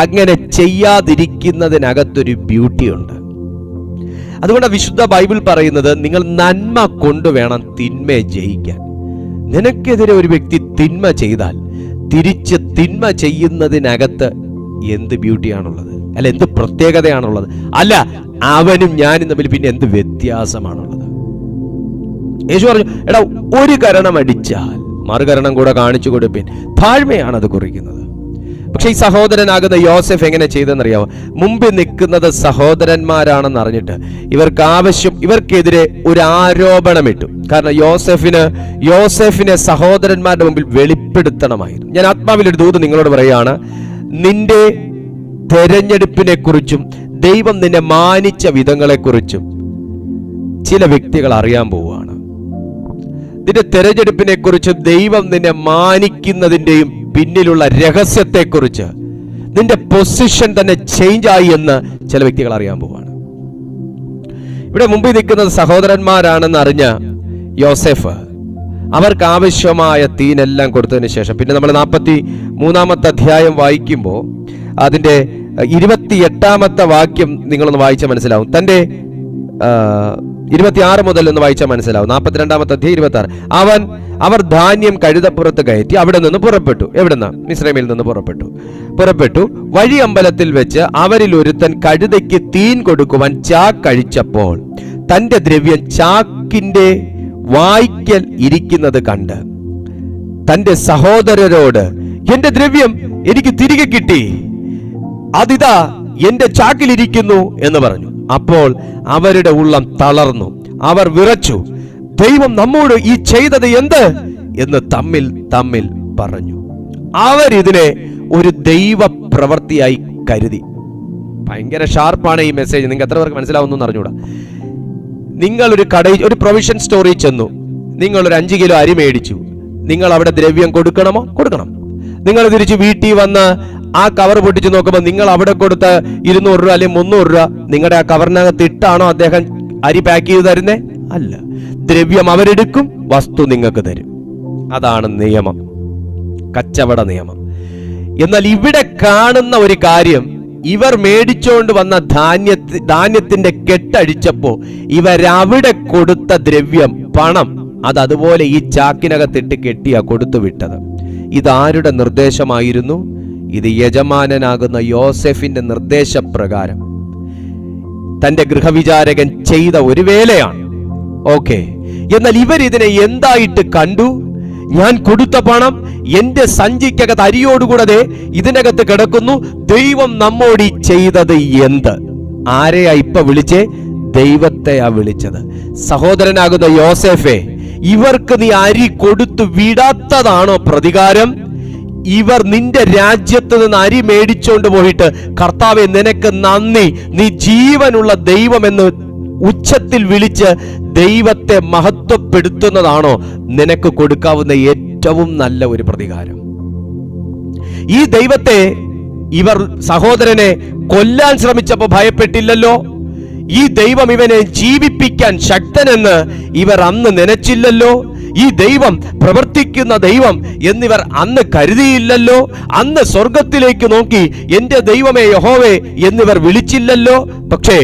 അങ്ങനെ ചെയ്യാതിരിക്കുന്നതിനകത്തൊരു ബ്യൂട്ടി ഉണ്ട്. അതുകൊണ്ട് വിശുദ്ധ ബൈബിൾ പറയുന്നത്, നിങ്ങൾ നന്മ കൊണ്ടുവേണം തിന്മയെ ജയിക്കാൻ. നിനക്കെതിരെ ഒരു വ്യക്തി തിന്മ ചെയ്താൽ തിരിച്ച് തിന്മ ചെയ്യുന്നതിനകത്ത് എന്ത് ബ്യൂട്ടിയാണുള്ളത്? അല്ല, എന്ത് പ്രത്യേകതയാണുള്ളത്? അല്ല, അവനും ഞാനും തമ്മിൽ പിന്നെ എന്ത് വ്യത്യാസമാണുള്ളത്? യേശു പറഞ്ഞു, എടാ, ഒരു കരണം അടിച്ചാൽ മറുകരണം കൂടെ കാണിച്ചു കൊടുപ്പിൻ. താഴ്മയാണ് അത് കുറിക്കുന്നത്. പക്ഷെ ഈ സഹോദരനാകുന്ന യോസെഫ് എങ്ങനെ ചെയ്തെന്നറിയാമോ? മുമ്പിൽ നിൽക്കുന്നത് സഹോദരന്മാരാണെന്ന് അറിഞ്ഞിട്ട് ഇവർക്കെതിരെ ഒരു ആരോപണമിട്ടു. കാരണം യോസെഫിനെ സഹോദരന്മാരുടെ മുമ്പിൽ വെളിപ്പെടുത്തണമായിരുന്നു. ഞാൻ ആത്മാവിലൊരു ദൂത് നിങ്ങളോട് പറയുകയാണ്. നിന്റെ തെരഞ്ഞെടുപ്പിനെ കുറിച്ചും ദൈവം നിന്നെ മാനിച്ച വിധങ്ങളെക്കുറിച്ചും ചില വ്യക്തികൾ അറിയാൻ പോവുകയാണ്. നിന്റെ തെരഞ്ഞെടുപ്പിനെ കുറിച്ചും ദൈവം നിന്നെ മാനിക്കുന്നതിന്റെയും പിന്നിലുള്ള രഹസ്യത്തെക്കുറിച്ച്, നിന്റെ പൊസിഷൻ തന്നെ ചേഞ്ച് ആയി എന്ന് ചില വ്യക്തികൾ അറിയാൻ പോവാണ്. ഇവിടെ മുമ്പിൽ നിൽക്കുന്നത് സഹോദരന്മാരാണെന്ന് അറിഞ്ഞ യോസെഫ് അവർക്ക് ആവശ്യമായ തീനെല്ലാം കൊടുത്തതിന് ശേഷം, പിന്നെ നമ്മൾ 43-ാമത്തെ അധ്യായം വായിക്കുമ്പോൾ അതിന്റെ 28-ാമത്തെ വാക്യം നിങ്ങളൊന്ന് വായിച്ചാൽ മനസ്സിലാവും. തന്റെ 26 മുതൽ ഒന്ന് വായിച്ചാൽ മനസ്സിലാവും. 42-ാമത്തെ അധ്യായം 26. അവർ ധാന്യം കഴുതപ്പുറത്ത് കയറ്റി അവിടെ നിന്ന് പുറപ്പെട്ടു. എവിടുന്ന? മിസ്രൈമിൽ നിന്ന് പുറപ്പെട്ടു. വഴി അമ്പലത്തിൽ വെച്ച് അവരിൽ ഒരുത്തൻ കഴുതയ്ക്ക് തീൻ കൊടുക്കുവാൻ ചാക്കഴിച്ചപ്പോൾ തന്റെ ദ്രവ്യം ചാക്കിന്റെ വായ്ക്കൽ ഇരിക്കുന്നത് കണ്ട് തന്റെ സഹോദരരോട്, എന്റെ ദ്രവ്യം എനിക്ക് തിരികെ കിട്ടി, അതിതാ എന്റെ ചാക്കിലിരിക്കുന്നു എന്ന് പറഞ്ഞു. അപ്പോൾ അവരുടെ ഉള്ളം തളർന്നു, അവർ വിറച്ചു, ദൈവം നമ്മോട് ഈ ചെയ്തത് എന്ത് എന്ന് തമ്മിൽ പറഞ്ഞു. അവരിതിനെ ഒരു ദൈവ പ്രവൃത്തിയായി കരുതി. ഭയങ്കര ഷാർപ്പാണ് ഈ മെസ്സേജ്. നിങ്ങൾക്ക് എത്ര പേർക്ക് മനസ്സിലാവുന്നു അറിഞ്ഞൂടാ. നിങ്ങൾ ഒരു പ്രൊവിഷൻ സ്റ്റോറിൽ ചെന്നു, നിങ്ങൾ ഒരു 5 കിലോ അരി മേടിച്ചു. നിങ്ങൾ അവിടെ ദ്രവ്യം കൊടുക്കണമോ? കൊടുക്കണം. നിങ്ങൾ തിരിച്ച് വീട്ടിൽ വന്ന് ആ കവർ പൊട്ടിച്ച് നോക്കുമ്പോൾ നിങ്ങൾ അവിടെ കൊടുത്ത 200 രൂപ അല്ലെങ്കിൽ 300 രൂപ നിങ്ങളുടെ ആ കവറിനകത്ത് ഇട്ടാണോ അദ്ദേഹം അരി പാക്ക് ചെയ്ത് തരുന്നേ? അല്ല. ദ്രവ്യം അവരെടുക്കും, വസ്തു നിങ്ങൾക്ക് തരും. അതാണ് നിയമം, കച്ചവട നിയമം. എന്നാൽ ഇവിടെ കാണുന്ന ഒരു കാര്യം, ഇവർ മേടിച്ചോണ്ട് വന്ന ധാന്യത്തിന്റെ കെട്ടഴിച്ചപ്പോ ഇവരവിടെ കൊടുത്ത ദ്രവ്യം, പണം, അത് അതുപോലെ ഈ ചാക്കിനകത്തിട്ട് കെട്ടിയാ കൊടുത്തു വിട്ടത്. ഇതാരുടെ നിർദ്ദേശമായിരുന്നു? ഇത് യജമാനനാകുന്ന യോസെഫിന്റെ നിർദ്ദേശപ്രകാരം തന്റെ ഗൃഹവിചാരകൻ ചെയ്ത ഒരു വേലയാണ്. ഓക്കെ. എന്നാൽ ഇവരിതിനെ എന്തായിട്ട് കണ്ടു? ഞാൻ കൊടുത്ത പണം എന്റെ സഞ്ചിക്കകത്ത് അരിയോടുകൂടെ ഇതിനകത്ത് കിടക്കുന്നു, ദൈവം നമ്മോട് ചെയ്തത് എന്ത്? ആരെയാ ഇപ്പൊ വിളിച്ചേ? ദൈവത്തെയാ വിളിച്ചത്. സഹോദരനാകുന്ന യോസെഫേ, ഇവർക്ക് നീ അരി കൊടുത്തു വിടാത്തതാണോ പ്രതികാരം? ഇവർ നിന്റെ രാജ്യത്ത് നിന്ന് അരി മേടിച്ചോണ്ട് പോയിട്ട്, കർത്താവേ നിനക്ക് നന്ദി, നീ ജീവനുള്ള ദൈവമെന്ന് ഉച്ചത്തിൽ വിളിച്ച് ദൈവത്തെ മഹത്വപ്പെടുത്തുന്നതാണോ നിനക്ക് കൊടുക്കാവുന്ന ഏറ്റവും നല്ല ഒരു പ്രതികാരം? ഈ ദൈവത്തെ ഇവർ സഹോദരനെ കൊല്ലാൻ ശ്രമിച്ചപ്പോൾ ഭയപ്പെട്ടില്ലല്ലോ. ഈ ദൈവം ഇവനെ ജീവിപ്പിക്കാൻ ശക്തനെന്ന് ഇവർ അന്ന് നനച്ചില്ലല്ലോ. ഈ ദൈവം പ്രവർത്തിക്കുന്ന ദൈവം എന്നിവർ അന്ന് കരുതിയില്ലല്ലോ. അന്ന് സ്വർഗത്തിലേക്ക് നോക്കി എന്റെ ദൈവമേ യഹോവേ എന്നിവർ വിളിച്ചില്ലല്ലോ. പക്ഷേ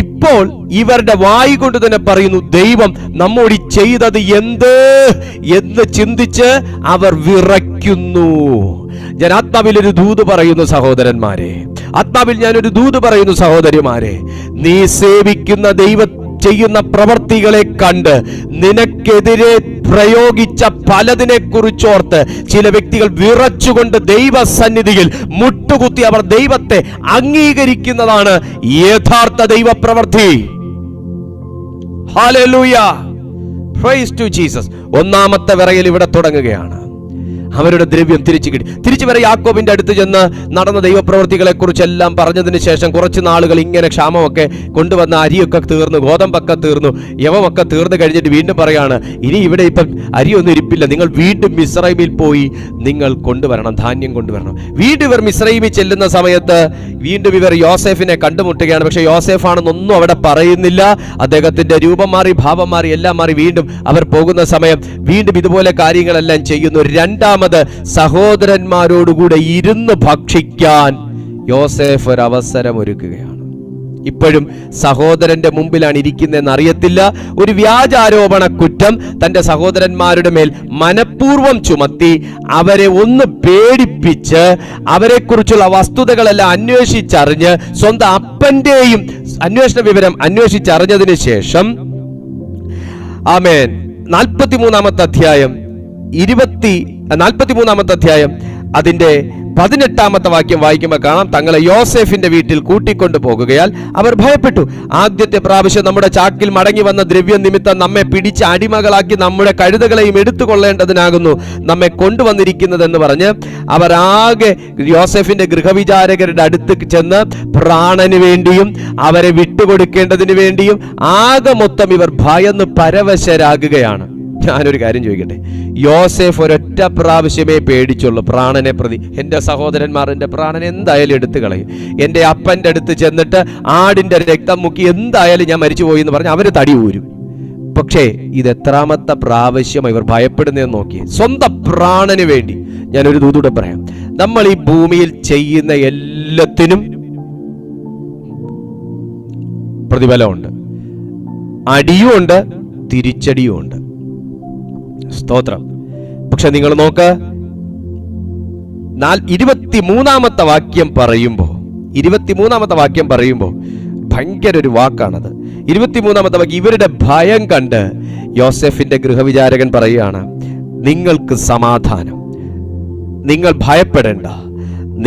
ഇപ്പോൾ ഇവരുടെ വായി കൊണ്ട് തന്നെ പറയുന്നു, ദൈവം നമ്മോട് ചെയ്തത് എന്ത് എന്ന് ചിന്തിച്ച് അവർ വിറയ്ക്കുന്നു. ഞാൻ ആത്മാവിൽ ഒരു ദൂത് പറയുന്നു സഹോദരന്മാരെ, ആത്മാവിൽ ഞാനൊരു ദൂത് പറയുന്നു സഹോദരിമാരെ, നീ സേവിക്കുന്ന ദൈവം ചെയ്യുന്ന പ്രവർത്തികളെ കണ്ട് നിനക്കെതിരെ പ്രയോഗിച്ച പലതിനെ കുറിച്ചോർത്ത് ചില വ്യക്തികൾ വിറച്ചുകൊണ്ട് ദൈവസന്നിധിയിൽ മുട്ടുകുത്തി അവർ ദൈവത്തെ അംഗീകരിക്കുന്നതാണ് യഥാർത്ഥ ദൈവപ്രവൃത്തി. Hallelujah, praise to Jesus. ഒന്നാമത്തെ വിറയൽ ഇവിടെ തുടങ്ങുകയാണ്. അവരുടെ ദ്രവ്യം തിരിച്ചു വരെ യാക്കോബിന്റെ അടുത്ത് ചെന്ന് നടന്ന ദൈവപ്രവൃത്തികളെ കുറിച്ചെല്ലാം പറഞ്ഞതിന് ശേഷം കുറച്ച് നാളുകൾ ഇങ്ങനെ ക്ഷാമമൊക്കെ കൊണ്ടുവന്ന അരിയൊക്കെ തീർന്നു, ഗോതമ്പൊക്കെ തീർന്നു, യവമൊക്കെ തീർന്നു കഴിഞ്ഞിട്ട് വീണ്ടും പറയാണ്, ഇനി ഇവിടെ ഇപ്പം അരിയൊന്നും ഇരിപ്പില്ല, നിങ്ങൾ വീണ്ടും മിസ്രൈമിൽ പോയി നിങ്ങൾ കൊണ്ടുവരണം, ധാന്യം കൊണ്ടുവരണം. വീണ്ടും ഇവർ മിസ്രൈമിൽ ചെല്ലുന്ന സമയത്ത് വീണ്ടും ഇവർ യോസേഫിനെ കണ്ടുമുട്ടുകയാണ്. പക്ഷെ യോസേഫാണെന്നൊന്നും അവിടെ പറയുന്നില്ല. അദ്ദേഹത്തിന്റെ രൂപം മാറി, ഭാവം മാറി, എല്ലാം മാറി. വീണ്ടും അവർ പോകുന്ന സമയം വീണ്ടും ഇതുപോലെ കാര്യങ്ങളെല്ലാം ചെയ്യുന്നു. രണ്ടാമത് സഹോദരന്മാരോടുകൂടെ ഇരുന്ന് ഭക്ഷിക്കാൻ യോസേഫ് ഒരു അവസരം ഒരുക്കുകയാണ്. ഇപ്പോഴും സഹോദരന്റെ മുമ്പിലാണ് ഇരിക്കുന്നതെന്ന് അറിയത്തില്ല. ഒരു വ്യാജാരോപണ കുറ്റം തന്റെ സഹോദരന്മാരുടെ മേൽ മനഃപൂർവ്വം ചുമത്തി അവരെ ഒന്ന് പേടിപ്പിച്ച് അവരെക്കുറിച്ചുള്ള വസ്തുതകളെല്ലാം അന്വേഷിച്ചറിഞ്ഞ് സ്വന്തം അപ്പന്റെയും അന്വേഷണ വിവരം അന്വേഷിച്ചറിഞ്ഞതിന് ശേഷം ആമേൻ 43-ാമത്തെ അധ്യായം അതിന്റെ 18-ാമത്തെ വാക്യം വായിക്കുമ്പോൾ കാണാം, തങ്ങളെ യോസേഫിന്റെ വീട്ടിൽ കൂട്ടിക്കൊണ്ടു പോകുകയാൽ അവർ ഭയപ്പെട്ടു. ആദ്യത്തെ പ്രാവശ്യം നമ്മുടെ ചാക്കിൽ മടങ്ങി വന്ന ദ്രവ്യം നിമിത്തം നമ്മെ പിടിച്ച് അടിമകളാക്കി നമ്മുടെ കഴുതകളെയും എടുത്തുകൊള്ളേണ്ടതിനാകുന്നു നമ്മെ കൊണ്ടുവന്നിരിക്കുന്നതെന്ന് പറഞ്ഞ് അവർ ആകെ യോസേഫിന്റെ ഗൃഹവിചാരകരുടെ അടുത്ത് ചെന്ന് പ്രാണന് വേണ്ടിയും അവരെ വിട്ടുകൊടുക്കേണ്ടതിന് വേണ്ടിയും ആകെ മൊത്തം ഇവർ ഭയന്ന് പരവശരാകുകയാണ്. ഞാനൊരു കാര്യം ചോദിക്കട്ടെ, യോസേഫ് ഒരൊറ്റ പ്രാവശ്യമേ പേടിച്ചുള്ളൂ പ്രാണനെ പ്രതി. എൻ്റെ സഹോദരന്മാർ എൻ്റെ പ്രാണനെ എന്തായാലും എടുത്തു കളയും, എൻ്റെ അപ്പൻ്റെ അടുത്ത് ചെന്നിട്ട് ആടിൻ്റെ രക്തം മുക്കി എന്തായാലും ഞാൻ മരിച്ചു പോയി എന്ന് പറഞ്ഞ് അവർ തടി ഊരും. പക്ഷേ ഇത് എത്രാമത്തെ പ്രാവശ്യം ഇവർ ഭയപ്പെടുന്നതെന്ന് നോക്കി. സ്വന്തം പ്രാണന് വേണ്ടി. ഞാനൊരു ദൂതൂടെ പറയാം, നമ്മൾ ഈ ഭൂമിയിൽ ചെയ്യുന്ന എല്ലാത്തിനും പ്രതിഫലമുണ്ട്, അടിയുമുണ്ട്, തിരിച്ചടിയുമുണ്ട്. സ്തോത്രം. പക്ഷെ നിങ്ങൾ നോക്ക്, 23-ാമത്തെ വാക്യം പറയുമ്പോൾ ഭയങ്കര ഒരു വാക്കാണത്. 23-ാമത്തെ വാക്യം, ഇവരുടെ ഭയം കണ്ട് യോസേഫിന്റെ ഗൃഹവിചാരകൻ പറയുകയാണ്, നിങ്ങൾക്ക് സമാധാനം, നിങ്ങൾ ഭയപ്പെടേണ്ട,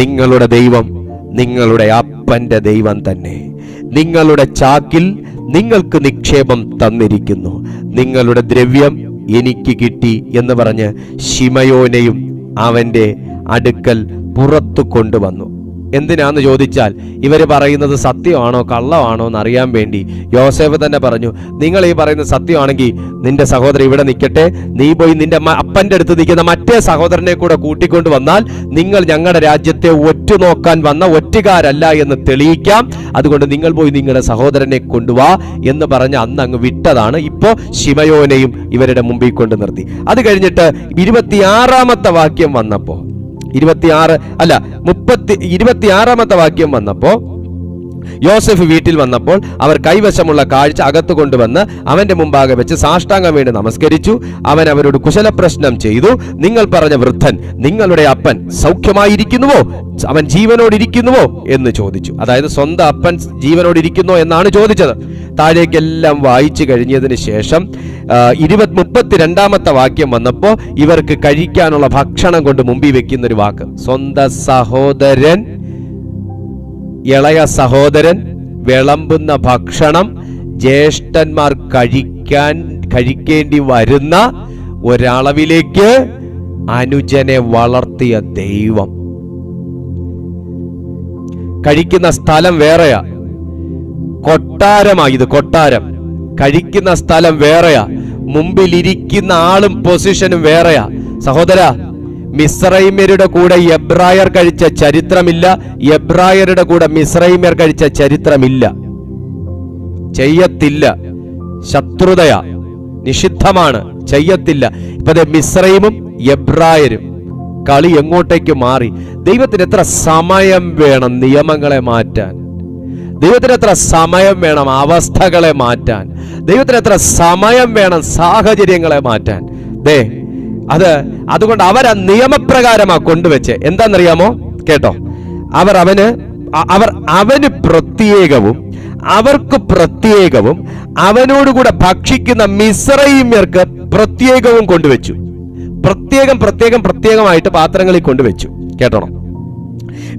നിങ്ങളുടെ ദൈവം നിങ്ങളുടെ അപ്പന്റെ ദൈവം തന്നെ നിങ്ങളുടെ ചാക്കിൽ നിങ്ങൾക്ക് നിക്ഷേപം തന്നിരിക്കുന്നു, നിങ്ങളുടെ ദ്രവ്യം എനിക്ക് കിട്ടി എന്ന് പറഞ്ഞ് ശിമയോനെയും അവന്റെ അടുക്കൽ പുറത്തു കൊണ്ടുവന്നു. എന്തിനാന്ന് ചോദിച്ചാൽ ഇവര് പറയുന്നത് സത്യമാണോ കള്ളമാണോ എന്ന് അറിയാൻ വേണ്ടി യോസേഫ് തന്നെ പറഞ്ഞു, നിങ്ങൾ ഈ പറയുന്നത് സത്യമാണെങ്കിൽ നിന്റെ സഹോദരൻ ഇവിടെ നിൽക്കട്ടെ, നീ പോയി നിന്റെ അപ്പന്റെ അടുത്ത് നിൽക്കുന്ന മറ്റേ സഹോദരനെ കൂടെ കൂട്ടിക്കൊണ്ട് വന്നാൽ നിങ്ങൾ ഞങ്ങളുടെ രാജ്യത്തെ ഒറ്റുനോക്കാൻ വന്ന ഒറ്റുകാരല്ല എന്ന് തെളിയിക്കാം, അതുകൊണ്ട് നിങ്ങൾ പോയി നിങ്ങളുടെ സഹോദരനെ കൊണ്ടുവാ എന്ന് പറഞ്ഞ് അന്ന് അങ്ങ് വിട്ടതാണ്. ഇപ്പോ ശിമയോനെയും ഇവരുടെ മുമ്പിൽ കൊണ്ട് നിർത്തി. അത് കഴിഞ്ഞിട്ട് 26-ാമത്തെ വാക്യം വന്നപ്പോ 26-ാമത്തെ വാക്യം വന്നപ്പോ യോസെഫ് വീട്ടിൽ വന്നപ്പോൾ അവർ കൈവശമുള്ള കാഴ്ച അകത്തു കൊണ്ടുവന്ന് അവന്റെ മുമ്പാകെ വെച്ച് സാഷ്ടാംഗം വേണ്ടി നമസ്കരിച്ചു. അവൻ അവരോട് കുശലപ്രശ്നം ചെയ്തു. നിങ്ങൾ പറഞ്ഞ വൃദ്ധൻ നിങ്ങളുടെ അപ്പൻ സൗഖ്യമായിരിക്കുന്നുവോ, അവൻ ജീവനോടിരിക്കുന്നുവോ എന്ന് ചോദിച്ചു. അതായത് സ്വന്തം അപ്പൻ ജീവനോടിരിക്കുന്നോ എന്നാണ് ചോദിച്ചത്. താഴേക്കെല്ലാം വായിച്ചു കഴിഞ്ഞതിന് ശേഷം 32-ാമത്തെ വാക്യം വന്നപ്പോ ഇവർക്ക് കഴിക്കാനുള്ള ഭക്ഷണം കൊണ്ട് മുമ്പിൽ വെക്കുന്ന ഒരു വാക്ക്, സ്വന്തം സഹോദരൻ, ഇളയ സഹോദരൻ വിളമ്പുന്ന ഭക്ഷണം ജ്യേഷ്ഠന്മാർ കഴിക്കേണ്ടി വരുന്ന ഒരളവിലേക്ക് അനുജനെ വളർത്തിയ ദൈവം. കഴിക്കുന്ന സ്ഥലം വേറെയാ, കൊട്ടാരമാ ഇത്, കൊട്ടാരം. കഴിക്കുന്ന സ്ഥലം വേറെയാ, മുമ്പിലിരിക്കുന്ന ആളും പൊസിഷനും വേറെയാ. സഹോദര, മിസ്രൈമ്യരുടെ കൂടെ എബ്രായർ കഴിച്ച ചരിത്രമില്ല, എബ്രായരുടെ കൂടെ മിസ്രൈമ്യർ കഴിച്ച ചരിത്രമില്ല, ചെയ്യത്തില്ല. ശത്രുതയാ, നിഷിദ്ധമാണ്, ചെയ്യത്തില്ല. ഇപ്പൊ മിസ്രൈമും എബ്രായരും കളി എങ്ങോട്ടേക്ക് മാറി. ദൈവത്തിന് എത്ര സമയം വേണം നിയമങ്ങളെ മാറ്റാൻ, ദൈവത്തിന് എത്ര സമയം വേണം അവസ്ഥകളെ മാറ്റാൻ, ദൈവത്തിന് എത്ര സമയം വേണം സാഹചര്യങ്ങളെ മാറ്റാൻ. അതുകൊണ്ട് അവർ ആ നിയമപ്രകാരമാ കൊണ്ടുവച്ച്. എന്താണെന്നറിയാമോ? കേട്ടോ, അവന് പ്രത്യേകവും അവർക്ക് പ്രത്യേകവും അവനോടുകൂടെ ഭക്ഷിക്കുന്ന മിസ്രൈമ്യർക്ക് പ്രത്യേകവും കൊണ്ടുവച്ചു. പ്രത്യേകമായിട്ട് പാത്രങ്ങളിൽ കൊണ്ടുവച്ചു. കേട്ടോണം,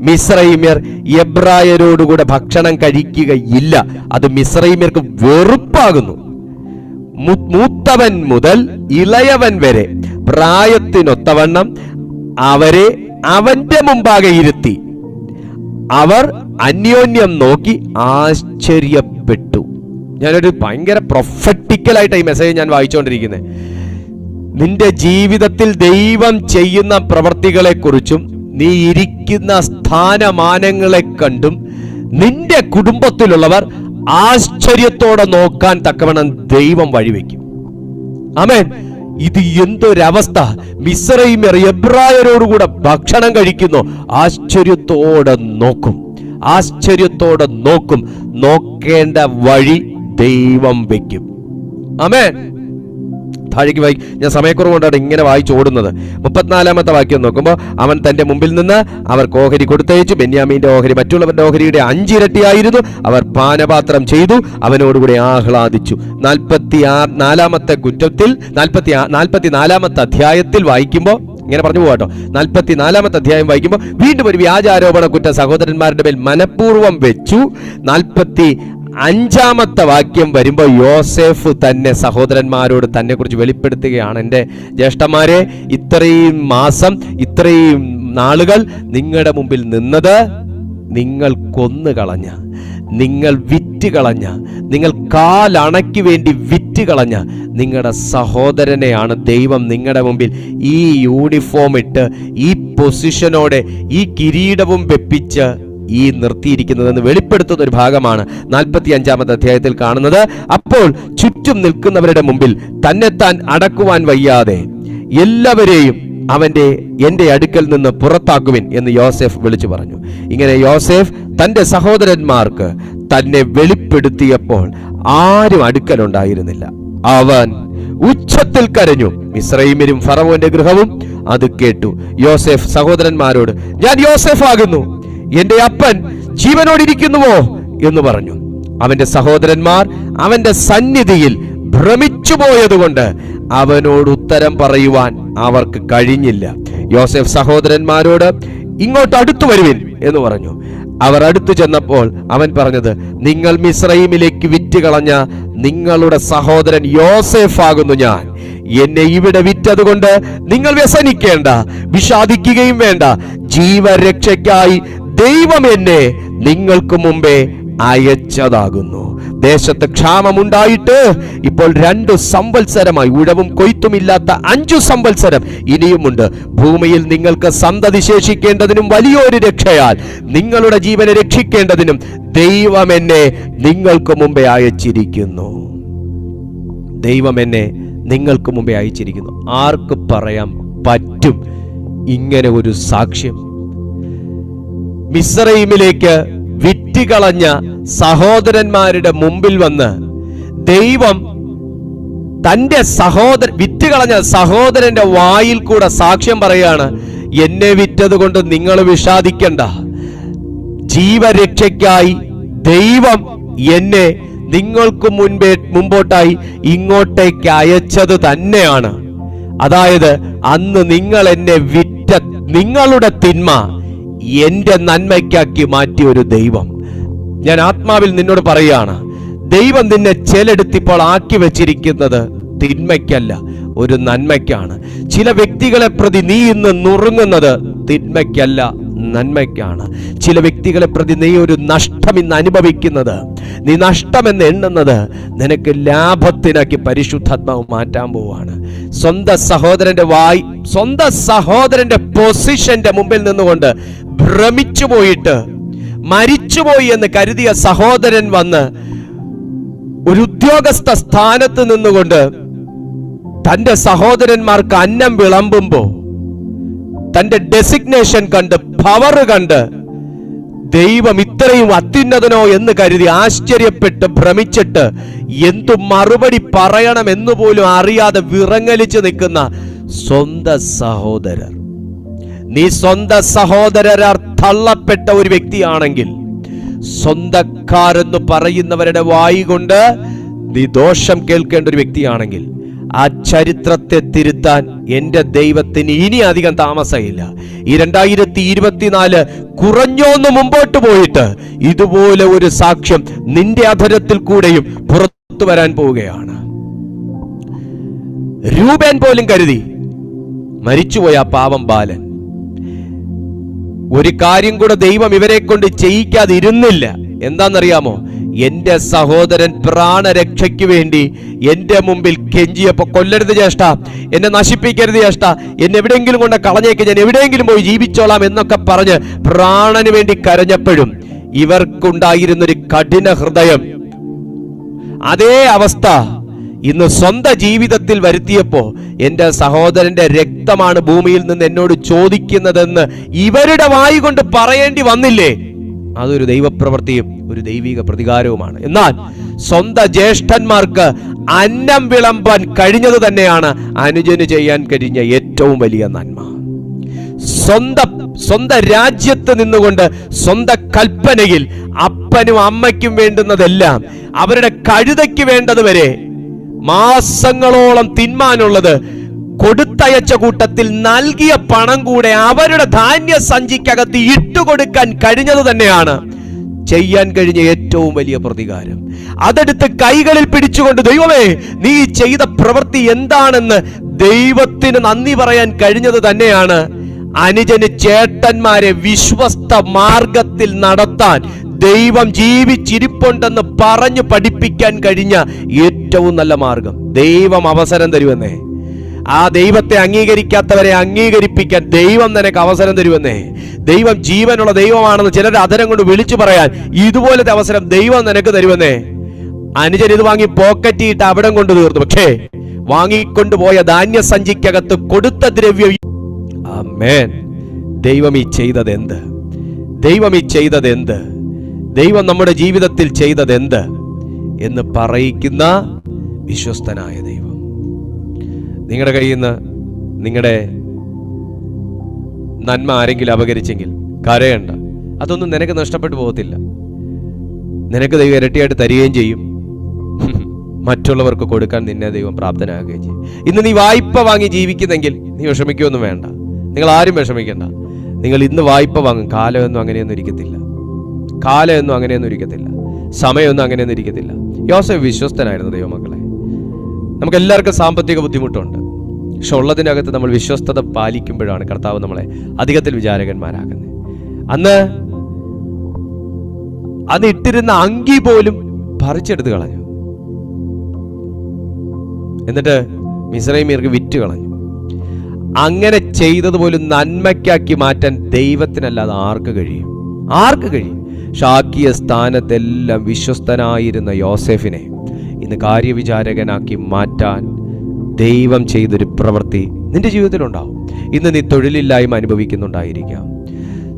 മിസ്രൈമ്യർ എബ്രായരോടുകൂടെ ഭക്ഷണം കഴിക്കുകയില്ല. അത് മിസ്രൈമ്യർക്ക് വെറുപ്പാകുന്നു. മൂത്തവൻ മുതൽ ഇളയവൻ വരെ പ്രായത്തിനൊത്തവണ്ണം അവരെ അവന്റെ മുമ്പാകെ ഇരുത്തി. അവർ അന്യോന്യം നോക്കി ആശ്ചര്യപ്പെട്ടു. ഞാനൊരു ഭയങ്കര പ്രൊഫറ്റിക്കലായിട്ട് ഈ മെസ്സേജ് ഞാൻ വായിച്ചുകൊണ്ടിരിക്കുന്നത്. നിന്റെ ജീവിതത്തിൽ ദൈവം ചെയ്യുന്ന പ്രവർത്തികളെ കുറിച്ചും നീ ഇരിക്കുന്ന സ്ഥാനമാനങ്ങളെ കണ്ടും നിന്റെ കുടുംബത്തിലുള്ളവർ ആശ്ചര്യത്തോടെ നോക്കാൻ തക്കവണ്ണം ദൈവം വഴിവെക്കും. ആമേൻ. ഇത് എന്തൊരവസ്ഥ! മിസ്രയീമ്യർ എബ്രായരോടുകൂടെ ഭക്ഷണം കഴിക്കുന്നു. ആശ്ചര്യത്തോടെ നോക്കും, ആശ്ചര്യത്തോടെ നോക്കും. നോക്കേണ്ട വഴി ദൈവം വെക്കും. ആമേൻ. താഴേക്ക് വായിക്കും. ഞാൻ സമയക്കുറവ് കൊണ്ടാണ് ഇങ്ങനെ വായിച്ചോടുന്നത്. 34-ാമത്തെ വാക്യം നോക്കുമ്പോൾ, അവൻ തന്റെ മുമ്പിൽ നിന്ന് അവർക്ക് ഓഹരി കൊടുത്തയച്ചു. ബെന്യാമീന്റെ ഓഹരി മറ്റുള്ളവരുടെ ഓഹരിയുടെ 5 ഇരട്ടിയായിരുന്നു. അവർ പാനപാത്രം ചെയ്തു, അവനോടുകൂടി ആഹ്ലാദിച്ചു. 44-ാമത്തെ കുറ്റത്തിൽ 44-ാമത്തെ അധ്യായത്തിൽ വായിക്കുമ്പോൾ ഇങ്ങനെ പറഞ്ഞു പോകാട്ടോ. 44-ാമത്തെ അധ്യായം വായിക്കുമ്പോൾ വീണ്ടും ഒരു വ്യാജാരോപണ കുറ്റം സഹോദരന്മാരുടെ മേൽ മനഃപൂർവ്വം വെച്ചു. 45-ാമത്തെ വാക്യം വരുമ്പോൾ യോസേഫ് തന്നെ സഹോദരന്മാരോട് തന്നെ കുറിച്ച് വെളിപ്പെടുത്തുകയാണ്. എൻ്റെ ജ്യേഷ്ഠന്മാരെ, ഇത്രയും മാസം, ഇത്രയും നാളുകൾ നിങ്ങളുടെ മുമ്പിൽ നിന്നത് നിങ്ങൾ കൊന്നുകളഞ്ഞ, നിങ്ങൾ വിറ്റുകളഞ്ഞ, നിങ്ങൾ കാലണയ്ക്ക് വേണ്ടി വിറ്റുകളഞ്ഞ നിങ്ങളുടെ സഹോദരനെയാണ് ദൈവം നിങ്ങളുടെ മുമ്പിൽ ഈ യൂണിഫോം ഇട്ട്, ഈ പൊസിഷനോടെ, ഈ കിരീടവും വെപ്പിച്ച് ഈ നിർത്തിയിരിക്കുന്നതെന്ന് വെളിപ്പെടുത്തുന്ന ഒരു ഭാഗമാണ് 45-ാമത്തെ അധ്യായത്തിൽ കാണുന്നത്. അപ്പോൾ ചുറ്റും നിൽക്കുന്നവരുടെ മുമ്പിൽ തന്നെത്താൻ അടക്കുവാൻ വയ്യാതെ എല്ലാവരെയും എന്റെ അടുക്കൽ നിന്ന് പുറത്താക്കുവിൻ എന്ന് യോസേഫ് വിളിച്ചു പറഞ്ഞു. ഇങ്ങനെ യോസേഫ് തന്റെ സഹോദരന്മാർക്ക് തന്നെ വെളിപ്പെടുത്തിയപ്പോൾ ആരും അടുക്കലുണ്ടായിരുന്നില്ല. അവൻ ഉച്ചത്തിൽ കരഞ്ഞു. മിസ്രയീമ്യരും ഫറവോന്റെ ഗൃഹവും അത് കേട്ടു. യോസേഫ് സഹോദരന്മാരോട്, ഞാൻ യോസേഫ് ആകുന്നു, എന്റെ അപ്പൻ ജീവനോടിരിക്കുന്നുവോ എന്ന് പറഞ്ഞു. അവന്റെ സഹോദരന്മാർ അവന്റെ സന്നിധിയിൽ ഭ്രമിച്ചുപോയതുകൊണ്ട് അവനോട് ഉത്തരം പറയുവാൻ അവർക്ക് കഴിഞ്ഞില്ല. യോസേഫ് സഹോദരന്മാരോട്, ഇങ്ങോട്ട് അടുത്തു വരുവിൻ എന്ന് പറഞ്ഞു. അവർ അടുത്തു ചെന്നപ്പോൾ അവൻ പറഞ്ഞത്, നിങ്ങൾ മിസ്രയീമിലേക്ക് വിറ്റുകളഞ്ഞ നിങ്ങളുടെ സഹോദരൻ യോസേഫ് ആകുന്നു ഞാൻ. എന്നെ ഇവിടെ വിറ്റതുകൊണ്ട് നിങ്ങൾ വ്യസനിക്കേണ്ട, വിഷാദിക്കുകയും വേണ്ട. ജീവരക്ഷയ്ക്കായി ദൈവം എന്നെ നിങ്ങൾക്ക് മുമ്പേ അയച്ചതാകുന്നു. ദേശത്ത് ക്ഷാമമുണ്ടായിട്ട് ഇപ്പോൾ 2 സംവത്സരമായി, ഉഴവും കൊയ്ത്തുമില്ലാത്ത 5 സംവത്സരം ഇനിയുമുണ്ട്. ഭൂമിയിൽ നിങ്ങൾക്ക് സന്തതി ശേഷിക്കേണ്ടതിനും വലിയൊരു രക്ഷയാൽ നിങ്ങളുടെ ജീവനെ രക്ഷിക്കേണ്ടതിനും ദൈവം എന്നെ നിങ്ങൾക്ക് മുമ്പേ അയച്ചിരിക്കുന്നു. ദൈവം എന്നെ നിങ്ങൾക്ക് മുമ്പേ അയച്ചിരിക്കുന്നു. ആർക്ക് പറയാൻ പറ്റും ഇങ്ങനെ ഒരു സാക്ഷ്യം? മിസ്രയീമിലേക്ക് വിറ്റുകളഞ്ഞ സഹോദരന്മാരുടെ മുമ്പിൽ വന്ന് ദൈവം തന്റെ വിറ്റുകളഞ്ഞ സഹോദരന്റെ വായിൽ കൂടെ സാക്ഷ്യം പറയാണ്, എന്നെ വിറ്റത് കൊണ്ട് നിങ്ങൾ വിഷാദിക്കണ്ട, ജീവരക്ഷയ്ക്കായി ദൈവം എന്നെ നിങ്ങൾക്ക് മുമ്പോട്ടായി ഇങ്ങോട്ടേക്ക് അയച്ചത് തന്നെയാണ്. അതായത് അന്ന് നിങ്ങൾ എന്നെ വിറ്റ നിങ്ങളുടെ തിന്മ എന്റെ നന്മയ്ക്കാക്കി മാറ്റിയ ഒരു ദൈവം. ഞാൻ ആത്മാവിൽ നിന്നോട് പറയാണ്, ദൈവം നിന്നെ ചെലെടുത്തിപ്പോൾ ആക്കി വെച്ചിരിക്കുന്നത് തിന്മയ്ക്കല്ല, ഒരു നന്മയ്ക്കാണ്. ചില വ്യക്തികളെ പ്രതി നീ ഇന്ന് നുറുങ്ങുന്നത് തിന്മയ്ക്കല്ല, നന്മയ്ക്കാണ്. ചില വ്യക്തികളെ പ്രതി നീ ഒരു നഷ്ടം ഇന്ന് അനുഭവിക്കുന്നത്, നീ നഷ്ടമെന്ന് എണ്ണുന്നത് നിനക്ക് ലാഭത്തിനാക്കി പരിശുദ്ധാത്മാവ് മാറ്റാൻ പോവാണ്. സ്വന്തം സഹോദരന്റെ പൊസിഷന്റെ മുമ്പിൽ നിന്നുകൊണ്ട് ഭ്രമിച്ചു പോയിട്ട് മരിച്ചുപോയി എന്ന് കരുതിയ സഹോദരൻ വന്ന് ഒരു ഉദ്യോഗസ്ഥ സ്ഥാനത്ത് നിന്നുകൊണ്ട് തന്റെ സഹോദരന്മാർക്ക് അന്നം വിളമ്പുമ്പോ തന്റെ ഡെസിഗ്നേഷൻ കണ്ട്, പവർ കണ്ട്, ദൈവം ഇത്രയും അത്യുന്നതനോ എന്ന് കരുതി ആശ്ചര്യപ്പെട്ട് ഭ്രമിച്ചിട്ട് എന്തു മറുപടി പറയണം എന്ന് പോലും അറിയാതെ വിറങ്ങലിച്ച് നിൽക്കുന്ന സ്വന്തം സഹോദരർ. നീ സ്വന്തം സഹോദരരാർ തള്ളപ്പെട്ട ഒരു വ്യക്തിയാണെങ്കിൽ, സ്വന്തക്കാരെന്ന് പറയുന്നവരുടെ വായി കൊണ്ട് നീ ദോഷം കേൾക്കേണ്ട ഒരു വ്യക്തിയാണെങ്കിൽ, ആ ചരിത്രത്തെ തിരുത്താൻ എന്റെ ദൈവത്തിന് ഇനി അധികം താമസമില്ല. ഈ 2024 കുറഞ്ഞൊന്ന് മുമ്പോട്ട് പോയിട്ട് ഇതുപോലെ ഒരു സാക്ഷ്യം നിന്റെ അധരത്തിൽ കൂടെയും പുറത്തു വരാൻ പോവുകയാണ്. രൂപേൻ പോലും കരുതി മരിച്ചുപോയ ആ പാവം ബാലൻ ഒരു കാര്യം കൂടെ ദൈവം ഇവരെ കൊണ്ട് ചെയ്യിക്കാതിരുന്നില്ല. എന്താണെന്നറിയാമോ? എന്റെ സഹോദരൻ പ്രാണരക്ഷയ്ക്ക് വേണ്ടി എന്റെ മുമ്പിൽ കെഞ്ചിയപ്പോ, കൊല്ലരുത് ജ്യേഷ്ഠ, എന്നെ നശിപ്പിക്കരുത് ജ്യേഷ്ഠ, എന്നെ എവിടെയെങ്കിലും കൊണ്ട് കളഞ്ഞേക്ക്, ഞാൻ എവിടെയെങ്കിലും പോയി ജീവിച്ചോളാം എന്നൊക്കെ പറഞ്ഞ് പ്രാണന് വേണ്ടി കരഞ്ഞപ്പോഴും ഇവർക്കുണ്ടായിരുന്നൊരു കഠിന ഹൃദയം, അതേ അവസ്ഥ ഇന്ന് സ്വന്തം ജീവിതത്തിൽ വരുത്തിയപ്പോ എന്റെ സഹോദരന്റെ രക്തമാണ് ഭൂമിയിൽ നിന്ന് എന്നോട് ചോദിക്കുന്നതെന്ന് ഇവരുടെ വായി കൊണ്ട് പറയേണ്ടി വന്നില്ലേ? അതൊരു ദൈവപ്രവൃത്തിയും ഒരു ദൈവിക പ്രതികാരവുമാണ്. എന്നാൽ സ്വന്തം ജ്യേഷ്ഠന്മാർക്ക് അന്നം വിളമ്പാൻ കഴിഞ്ഞത് തന്നെയാണ് അനുജന് ചെയ്യാൻ കഴിഞ്ഞ ഏറ്റവും വലിയ നന്മ. സ്വന്തം രാജ്യത്ത് നിന്നുകൊണ്ട് സ്വന്തം കൽപ്പനയിൽ അപ്പനും അമ്മയ്ക്കും വേണ്ടുന്നതെല്ലാം, അവരുടെ കഴുതയ്ക്ക് വേണ്ടത് വരെ മാസങ്ങളോളം തിന്മാനുള്ളത് കൊടുത്തയച്ച കൂട്ടത്തിൽ നൽകിയ പണം കൂടെ അവരുടെ ധാന്യ സഞ്ചിക്കകത്ത് ഇട്ടുകൊടുക്കാൻ കഴിഞ്ഞത് തന്നെയാണ് ചെയ്യാൻ കഴിഞ്ഞ ഏറ്റവും വലിയ പ്രതികാരം. അതെടുത്ത് കൈകളിൽ പിടിച്ചുകൊണ്ട്, ദൈവമേ നീ ചെയ്ത പ്രവൃത്തി എന്താണെന്ന് ദൈവത്തിന് നന്ദി പറയാൻ കഴിഞ്ഞത് തന്നെയാണ് അനുജന് ചേട്ടന്മാരെ വിശ്വസ്ത മാർഗത്തിൽ നടത്താൻ ദൈവം ജീവിച്ചിരിപ്പുണ്ടെന്ന് പറഞ്ഞു പഠിപ്പിക്കാൻ കഴിഞ്ഞ ഏറ്റവും നല്ല മാർഗം. ദൈവം അവസരം തരുമെന്നേ. ആ ദൈവത്തെ അംഗീകരിക്കാത്തവരെ അംഗീകരിപ്പിക്കാൻ ദൈവം നിനക്ക് അവസരം തരുമെന്നേ. ദൈവം ജീവനുള്ള ദൈവമാണെന്ന് ചിലരുടെ അധരം കൊണ്ട് വിളിച്ചു പറയാൻ ഇതുപോലത്തെ അവസരം ദൈവം നിനക്ക് തരുമെന്നേ. അനുജൻ ഇത് വാങ്ങി പോക്കറ്റിയിട്ട് അവിടെ കൊണ്ട് തീർന്നു. പക്ഷേ വാങ്ങിക്കൊണ്ടുപോയ ധാന്യ സഞ്ചിക്കകത്ത് കൊടുത്ത ദ്രവ്യം, ആമേൻ, ദൈവം ഈ ചെയ്തതെന്ത്? ദൈവം ഈ ചെയ്തതെന്ത്? ദൈവം നമ്മുടെ ജീവിതത്തിൽ ചെയ്തതെന്ത് എന്ന് പറയിക്കുന്ന വിശ്വസ്തനായ ദൈവം. നിങ്ങളുടെ കയ്യിൽ നിന്ന് നിങ്ങളുടെ നന്മ ആരെങ്കിലും അപകരിച്ചെങ്കിൽ കരയണ്ട. അതൊന്നും നിനക്ക് നഷ്ടപ്പെട്ടു പോകത്തില്ല. നിനക്ക് ദൈവം ഇരട്ടിയായിട്ട് തരികയും ചെയ്യും. മറ്റുള്ളവർക്ക് കൊടുക്കാൻ നിന്നെ ദൈവം പ്രാപ്തനാകുകയും ചെയ്യും. ഇന്ന് നീ വായ്പ വാങ്ങി ജീവിക്കുന്നെങ്കിൽ നീ വിഷമിക്കുകയൊന്നും വേണ്ട. നിങ്ങൾ ആരും വിഷമിക്കേണ്ട. നിങ്ങൾ ഇന്ന് വായ്പ വാങ്ങും. കാലമൊന്നും അങ്ങനെയൊന്നും ഇരിക്കത്തില്ല. കാലമൊന്നും അങ്ങനെയൊന്നും ഇരിക്കത്തില്ല. സമയമൊന്നും അങ്ങനെയൊന്നും ഇരിക്കത്തില്ല. യോസേഫ് വിശ്വസ്തനായിരുന്നു ദൈവമക്കളെ. നമുക്ക് എല്ലാവർക്കും സാമ്പത്തിക ബുദ്ധിമുട്ടുണ്ട്. പക്ഷെ ഉള്ളതിനകത്ത് നമ്മൾ വിശ്വസ്തത പാലിക്കുമ്പോഴാണ് കർത്താവ് നമ്മളെ അധികത്തിൽ വിചാരകന്മാരാക്കുന്നത്. അന്ന് ഇട്ടിരുന്ന അങ്കി പോലും പറിച്ചെടുത്ത് കളഞ്ഞു. എന്നിട്ട് മിസ്രയീമ്യർക്ക് വിറ്റ് കളഞ്ഞു. അങ്ങനെ ചെയ്തതുപോലും നന്മയ്ക്കാക്കി മാറ്റാൻ ദൈവത്തിനല്ലാതെ ആർക്ക് കഴിയും? ആർക്ക് കഴിയും? ഷാക്കിയ സ്ഥാനത്തെല്ലാം വിശ്വസ്തനായിരുന്ന യോസേഫിനെ ഇന്ന് കാര്യവിചാരകനാക്കി മാറ്റാൻ ദൈവം ചെയ്തൊരു പ്രവൃത്തി നിന്റെ ജീവിതത്തിലുണ്ടാവും. ഇന്ന് നീ തൊഴിലില്ലായ്മ അനുഭവിക്കുന്നുണ്ടായിരിക്കാം.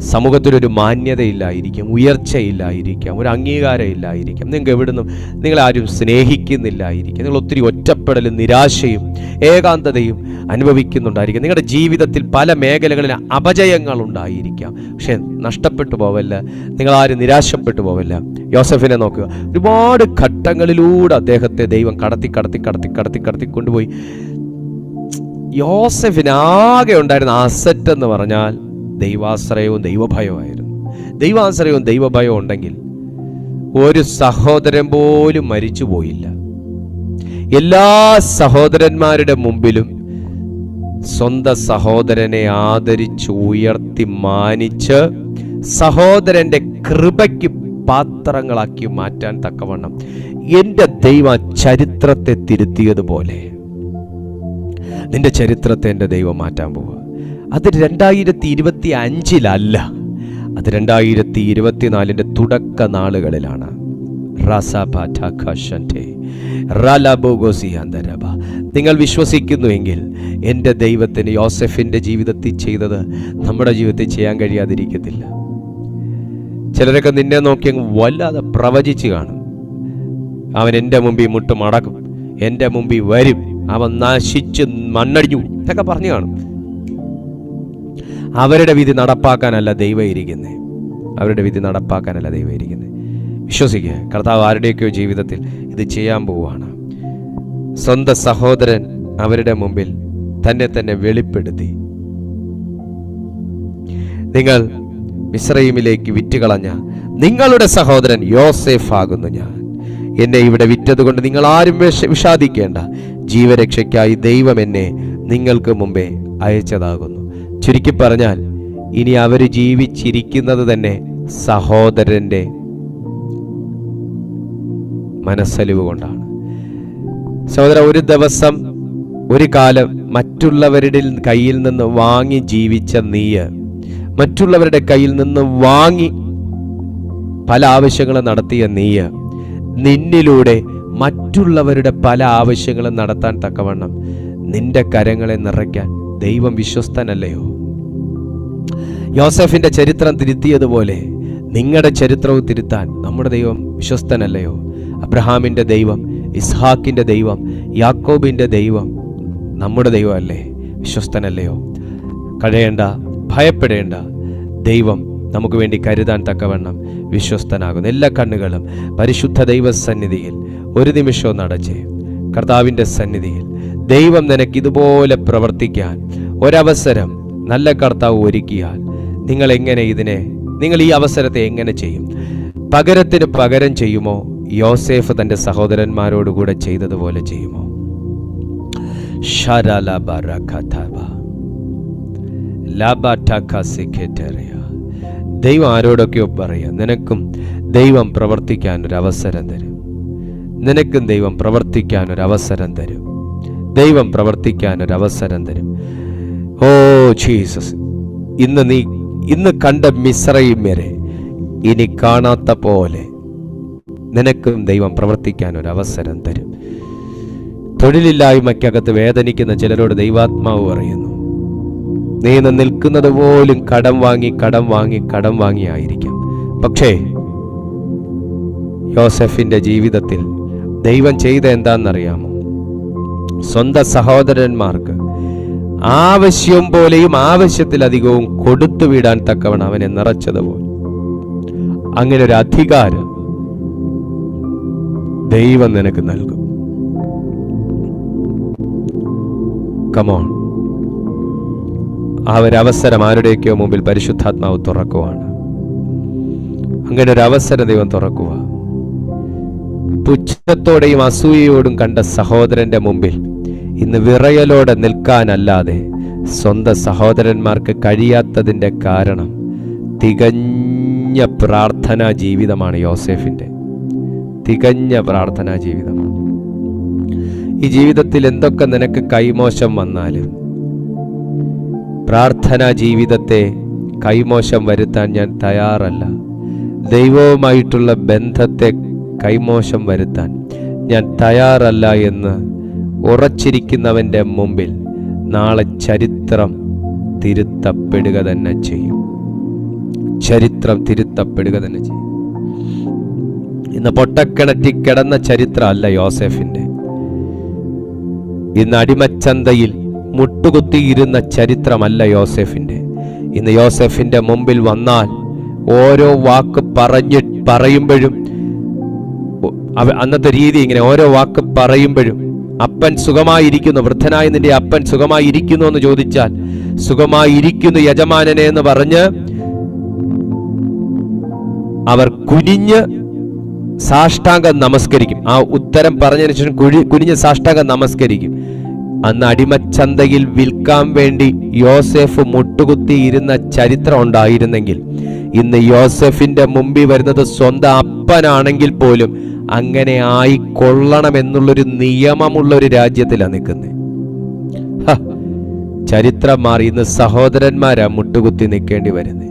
സമൂഹത്തിലൊരു മാന്യതയില്ലായിരിക്കാം, ഉയർച്ചയില്ലായിരിക്കാം, ഒരു അംഗീകാരം ഇല്ലായിരിക്കാം. നിങ്ങൾക്ക് എവിടുന്നും നിങ്ങളാരും സ്നേഹിക്കുന്നില്ലായിരിക്കാം. നിങ്ങൾ ഒത്തിരി ഒറ്റപ്പെടലും നിരാശയും ഏകാന്തതയും അനുഭവിക്കുന്നുണ്ടായിരിക്കാം. നിങ്ങളുടെ ജീവിതത്തിൽ പല മേഖലകളിൽ അപജയങ്ങൾ ഉണ്ടായിരിക്കാം. പക്ഷെ നഷ്ടപ്പെട്ടു പോവല്ല, നിങ്ങളാരും നിരാശപ്പെട്ടു പോവല്ല. യോസഫിനെ നോക്കുക. ഒരുപാട് ഘട്ടങ്ങളിലൂടെ അദ്ദേഹത്തെ ദൈവം കടത്തി കൊണ്ടുപോയി. യോസഫിനാകെ ഉണ്ടായിരുന്ന അസറ്റ് എന്ന് പറഞ്ഞാൽ ദൈവാശ്രയവും ദൈവഭയമായിരുന്നു. ദൈവാശ്രയവും ദൈവഭയവും ഉണ്ടെങ്കിൽ ഒരു സഹോദരൻ പോലും മരിച്ചു പോയില്ല. എല്ലാ സഹോദരന്മാരുടെ മുമ്പിലും സ്വന്തം സഹോദരനെ ആദരിച്ച് ഉയർത്തി മാനിച്ച് സഹോദരന്റെ കൃപയ്ക്ക് പാത്രങ്ങളാക്കി മാറ്റാൻ തക്കവണ്ണം എൻ്റെ ദൈവം ചരിത്രത്തെ തിരുത്തിയതുപോലെ നിന്റെ ചരിത്രത്തെ എൻ്റെ ദൈവം മാറ്റാൻ പോവുക. അത് 2025 അത് 2024 തുടക്ക നാളുകളിലാണ്. നിങ്ങൾ വിശ്വസിക്കുന്നുവെങ്കിൽ എൻ്റെ ദൈവത്തിന് യോസെഫിൻ്റെ ജീവിതത്തിൽ ചെയ്തത് നമ്മുടെ ജീവിതത്തിൽ ചെയ്യാൻ കഴിയാതിരിക്കത്തില്ല. ചിലരൊക്കെ നിന്നെ നോക്കി അങ്ങ് വല്ലാതെ പ്രവചിച്ച് കാണും. അവൻ എൻ്റെ മുമ്പിൽ മുട്ട് മടക്കും, എൻ്റെ മുമ്പിൽ വരും, അവൻ നശിച്ച് മണ്ണടിഞ്ഞു എന്നൊക്കെ പറഞ്ഞു കാണും. അവരുടെ വിധി നടപ്പാക്കാനല്ല ദൈവം ഇരിക്കുന്നത്. അവരുടെ വിധി നടപ്പാക്കാനല്ല ദൈവം ഇരിക്കുന്നത്. വിശ്വസിക്കുക, കർത്താവ് ആരുടെയൊക്കെയോ ജീവിതത്തിൽ ഇത് ചെയ്യാൻ പോവുകയാണ്. സ്വന്തം സഹോദരൻ അവരുടെ മുമ്പിൽ തന്നെ വെളിപ്പെടുത്തി, നിങ്ങൾ മിസ്രയീമിലേക്ക് വിറ്റുകളഞ്ഞ നിങ്ങളുടെ സഹോദരൻ യോസേഫ് ആകുന്നു ഞാൻ. എന്നെ ഇവിടെ വിറ്റതുകൊണ്ട് നിങ്ങൾ ആരും വിഷാദിക്കേണ്ട. ജീവരക്ഷയ്ക്കായി ദൈവം എന്നെ നിങ്ങൾക്ക് മുമ്പേ അയച്ചതാകുന്നു. ചുരുക്കി പറഞ്ഞാൽ ഇനി അവർ ജീവിച്ചിരിക്കുന്നത് തന്നെ സഹോദരന്റെ മനസ്സലിവ് കൊണ്ടാണ്. സഹോദര, ഒരു ദിവസം ഒരു കാലം മറ്റുള്ളവരുടെ കയ്യിൽ നിന്ന് വാങ്ങി ജീവിച്ച നീയ്, മറ്റുള്ളവരുടെ കയ്യിൽ നിന്ന് വാങ്ങി പല ആവശ്യങ്ങളും നടത്തിയ നീയ്, നിന്നിലൂടെ മറ്റുള്ളവരുടെ പല ആവശ്യങ്ങളും നടത്താൻ തക്കവണ്ണം നിന്റെ കരങ്ങളെ നിറയ്ക്കാൻ ദൈവം വിശ്വസ്തനല്ലയോ? യോസേഫിന്റെ ചരിത്രം തിരുത്തിയതുപോലെ നിങ്ങളുടെ ചരിത്രവും തിരുത്താൻ നമ്മുടെ ദൈവം വിശ്വസ്തനല്ലയോ? അബ്രഹാമിന്റെ ദൈവം, ഇസ്ഹാക്കിന്റെ ദൈവം, യാക്കോബിന്റെ ദൈവം നമ്മുടെ ദൈവമല്ലേ? വിശ്വസ്തനല്ലയോ? കഴിയേണ്ട, ഭയപ്പെടേണ്ട. ദൈവം നമുക്ക് വേണ്ടി കരുതാൻ തക്കവണ്ണം വിശ്വസ്തനാകുന്നു. എല്ലാ കണ്ണുകളും പരിശുദ്ധ ദൈവസന്നിധിയിൽ ഒരു നിമിഷവും നടച്ചേ. കർത്താവിൻ്റെ സന്നിധിയിൽ ദൈവം നിനക്ക് ഇതുപോലെ പ്രവർത്തിക്കാൻ ഒരവസരം നല്ല കർത്താവ് ഒരുക്കിയാൽ നിങ്ങൾ ഈ അവസരത്തെ എങ്ങനെ ചെയ്യും? പകരത്തിന് പകരം ചെയ്യുമോ? യോസേഫ് തൻ്റെ സഹോദരന്മാരോടുകൂടെ ചെയ്തതുപോലെ ചെയ്യുമോ? ദൈവം ആരോടൊക്കെയോ പറയാം, നിനക്കും ദൈവം പ്രവർത്തിക്കാൻ ഒരു അവസരം തരും. നിനക്കും ദൈവം പ്രവർത്തിക്കാൻ ഒരു അവസരം തരും. ദൈവം പ്രവർത്തിക്കാൻ ഒരു അവസരം തരും. ഓ ജീസസ്, ഇന്ന് കണ്ട മിസ്രയീം വരെ ഇനി കാണാത്ത പോലെ നിനക്കും ദൈവം പ്രവർത്തിക്കാൻ ഒരു അവസരം തരും. തൊഴിലില്ലായ്മയ്ക്കകത്ത് വേദനിക്കുന്ന ചിലരോട് ദൈവാത്മാവ് പറയുന്നു, നീ ഇന്ന് നിൽക്കുന്നത് പോലും കടം വാങ്ങി ആയിരിക്കാം. പക്ഷേ യോസെഫിന്റെ ജീവിതത്തിൽ ദൈവം ചെയ്ത എന്താണെന്നറിയാമോ? സ്വന്തം സഹോദരന്മാർക്ക് ആവശ്യം പോലെയും ആവശ്യത്തിലധികവും കൊടുത്തുവിടാൻ തക്കവണ്ണം അവനെ നിറച്ചതുപോലെ അങ്ങനെ ഒരു അധികാരം ദൈവം നിനക്ക് നൽകും. കമോൺ, ആ ഒരു അവസരം ആരുടെയൊക്കെയോ മുമ്പിൽ പരിശുദ്ധാത്മാവ് തുറക്കുവാണ്. അങ്ങനെ ഒരു അവസരം ദൈവം തുറക്കുക. പുച്ഛത്തോടെയും അസൂയയോടും കണ്ട സഹോദരന്റെ മുമ്പിൽ ഇന്ന് വിറയലോടെ നിൽക്കാനല്ലാതെ സ്വന്തം സഹോദരന്മാർക്ക് കഴിയാത്തതിൻ്റെ കാരണം തികഞ്ഞ പ്രാർത്ഥനാ ജീവിതമാണ് യോസേഫിൻ്റെ. തികഞ്ഞ പ്രാർത്ഥനാ ജീവിതമാണ്. ഈ ജീവിതത്തിൽ എന്തൊക്കെ നിനക്ക് കൈമോശം വന്നാലും പ്രാർത്ഥനാ ജീവിതത്തെ കൈമോശം വരുത്താൻ ഞാൻ തയ്യാറല്ല. ദൈവവുമായിട്ടുള്ള ബന്ധത്തെ കൈമോശം വരുത്താൻ ഞാൻ തയ്യാറല്ല എന്ന് ഉറച്ചിരിക്കുന്നവൻ്റെ മുമ്പിൽ നാളെ ചരിത്രം തിരുത്തപ്പെടുക തന്നെ ചെയ്യും. ചരിത്രം തിരുത്തപ്പെടുക തന്നെ ചെയ്യും. ഇന്ന് പൊട്ടക്കിണറ്റി കിടന്ന ചരിത്രമല്ല യോസേഫിൻ്റെ. ഇന്ന് അടിമച്ചന്തയിൽ മുട്ടുകുത്തിയിരുന്ന ചരിത്രമല്ല യോസേഫിൻ്റെ. ഇന്ന് യോസേഫിൻ്റെ മുമ്പിൽ വന്നാൽ ഓരോ വാക്ക് പറയുമ്പോഴും അന്നത്തെ രീതി ഇങ്ങനെ, ഓരോ വാക്ക് പറയുമ്പോഴും അപ്പൻ സുഖമായിരിക്കുന്നു, വൃദ്ധനായ നിന്റെ അപ്പൻ സുഖമായിരിക്കുന്നു എന്ന് ചോദിച്ചാൽ സുഖമായിരിക്കുന്നു യജമാനനെ എന്ന് പറഞ്ഞ് അവർ കുനിഞ്ഞ് സാഷ്ടാംഗം നമസ്കരിക്കും. ആ ഉത്തരം പറഞ്ഞതിന് ശേഷം കുനിഞ്ഞ് സാഷ്ടാംഗം നമസ്കരിക്കും. അന്ന് അടിമച്ചന്തയിൽ വിൽക്കാൻ വേണ്ടി യോസേഫ് മുട്ടുകുത്തി ഇരുന്ന ചരിത്രം ഉണ്ടായിരുന്നെങ്കിൽ ഇന്ന് യോസേഫിന്റെ മുമ്പിൽ വരുന്നത് സ്വന്തം അപ്പനാണെങ്കിൽ പോലും അങ്ങനെ ആയിക്കൊള്ളണമെന്നുള്ളൊരു നിയമമുള്ള ഒരു രാജ്യത്തിലാണ് നിൽക്കുന്നത്. ചരിത്രം മാറി. ഇന്ന് സഹോദരന്മാരാ മുട്ടുകുത്തി നിൽക്കേണ്ടി വരുന്നത്.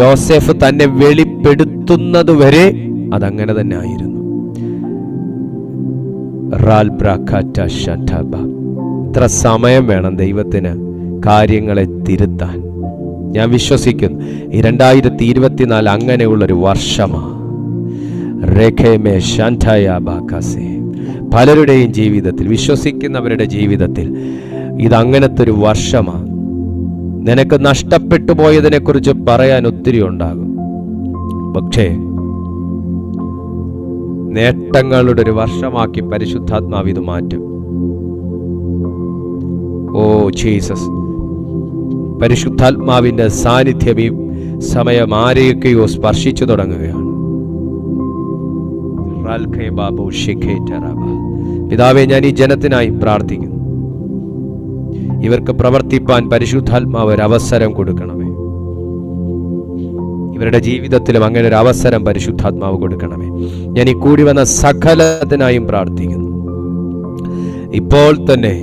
യോസേഫ് തന്നെ വെളിപ്പെടുത്തുന്നത് വരെ അതങ്ങനെ തന്നെ ആയിരുന്നു. ഇത്ര സമയം വേണം ദൈവത്തിന് കാര്യങ്ങളെ തിരുത്താൻ. ഞാൻ വിശ്വസിക്കുന്നു ഈ 2024 അങ്ങനെയുള്ളൊരു വർഷമാണ്. പലരുടെയും ജീവിതത്തിൽ, വിശ്വസിക്കുന്നവരുടെ ജീവിതത്തിൽ ഇതങ്ങനത്തെ ഒരു വർഷമാണ്. നിനക്ക് നഷ്ടപ്പെട്ടു പോയതിനെ കുറിച്ച് പറയാൻ ഒത്തിരി ഉണ്ടാകും. പക്ഷേ നേട്ടങ്ങളുടെ ഒരു വർഷമാക്കി പരിശുദ്ധാത്മാവ് ഇത് മാറ്റും. ഓ ജീസസ്, പരിശുദ്ധാത്മാവിന്റെ സാന്നിധ്യം ഈ സമയം ആരെയൊക്കെയോ സ്പർശിച്ചു തുടങ്ങുകയാണ്. പിതാവേ, ഞാൻ ഈ ജനത്തിനായി പ്രാർത്ഥിക്കുന്നു. ഇവർക്ക് പ്രവർത്തിപ്പാൻ പരിശുദ്ധാത്മാവ് ഒരു അവസരം കൊടുക്കണമേ. ഇവരുടെ ജീവിതത്തിലും അങ്ങനെ ഒരു അവസരം പരിശുദ്ധാത്മാവ് കൊടുക്കണമേ. ഞാൻ ഈ കൂടി വന്ന സകലത്തിനായും പ്രാർത്ഥിക്കുന്നു. ഇപ്പോൾ തന്നെ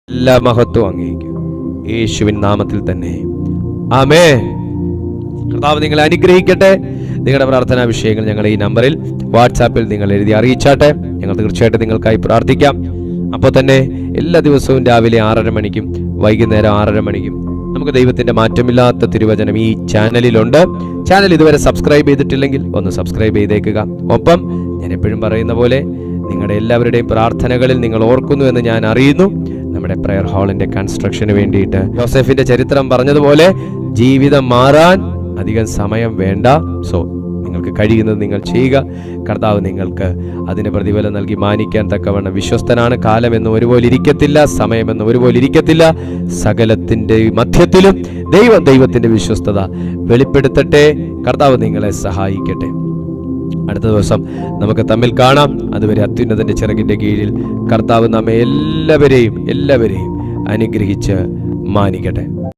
എല്ലാ മഹത്വവും അങ്ങേക്കും യേശുവിൻ നാമത്തിൽ തന്നെ. ആമേൻ. കർത്താവ് നിങ്ങളെ അനുഗ്രഹിക്കട്ടെ. നിങ്ങളുടെ പ്രാർത്ഥനാ വിഷയങ്ങൾ ഞങ്ങൾ ഈ നമ്പറിൽ വാട്സാപ്പിൽ നിങ്ങൾ എഴുതി അറിയിച്ചാട്ടെ. ഞങ്ങൾ തീർച്ചയായിട്ടും നിങ്ങൾക്കായി പ്രാർത്ഥിക്കാം. അപ്പോൾ തന്നെ എല്ലാ ദിവസവും രാവിലെ 6:30 മണിക്കും വൈകുന്നേരം 6:30 മണിക്കും നമുക്ക് ദൈവത്തിന്റെ മാറ്റമില്ലാത്ത തിരുവചനം ഈ ചാനലിലുണ്ട്. ചാനൽ ഇതുവരെ സബ്സ്ക്രൈബ് ചെയ്തിട്ടില്ലെങ്കിൽ ഒന്ന് സബ്സ്ക്രൈബ് ചെയ്തേക്കുക. ഒപ്പം ഞാൻ എപ്പോഴും പറയുന്ന പോലെ നിങ്ങളുടെ എല്ലാവരുടെയും പ്രാർത്ഥനകളിൽ നിങ്ങൾ ഓർക്കുന്നു എന്ന് ഞാൻ അറിയുന്നു. നമ്മുടെ പ്രയർ ഹാളിന്റെ കൺസ്ട്രക്ഷന് വേണ്ടിയിട്ട് ജോസഫിന്റെ ചരിത്രം പറഞ്ഞതുപോലെ ജീവിതം മാറാൻ അധികം സമയം വേണ്ട. സോ നിങ്ങൾക്ക് കഴിയുന്നത് നിങ്ങൾ ചെയ്യുക. കർത്താവ് നിങ്ങൾക്ക് അതിന് പ്രതിഫലം നൽകി മാനിക്കാൻ തക്കവണ്ണം വിശ്വസ്തനാണ്. കാലമെന്നും ഒരുപോലെ ഇരിക്കത്തില്ല, സമയമെന്നും ഒരുപോലെ ഇരിക്കത്തില്ല. സകലത്തിന്റെ മധ്യത്തിലും ദൈവത്തിന്റെ വിശ്വസ്തത വെളിപ്പെടുത്തട്ടെ. കർത്താവ് നിങ്ങളെ സഹായിക്കട്ടെ. അടുത്ത ദിവസം നമുക്ക് തമ്മിൽ കാണാം. അതുവരെ അത്യുന്നതന്റെ ചിറകിന്റെ കീഴിൽ കർത്താവ് നമ്മെ എല്ലാവരെയും അനുഗ്രഹിച്ച് മാനിക്കട്ടെ.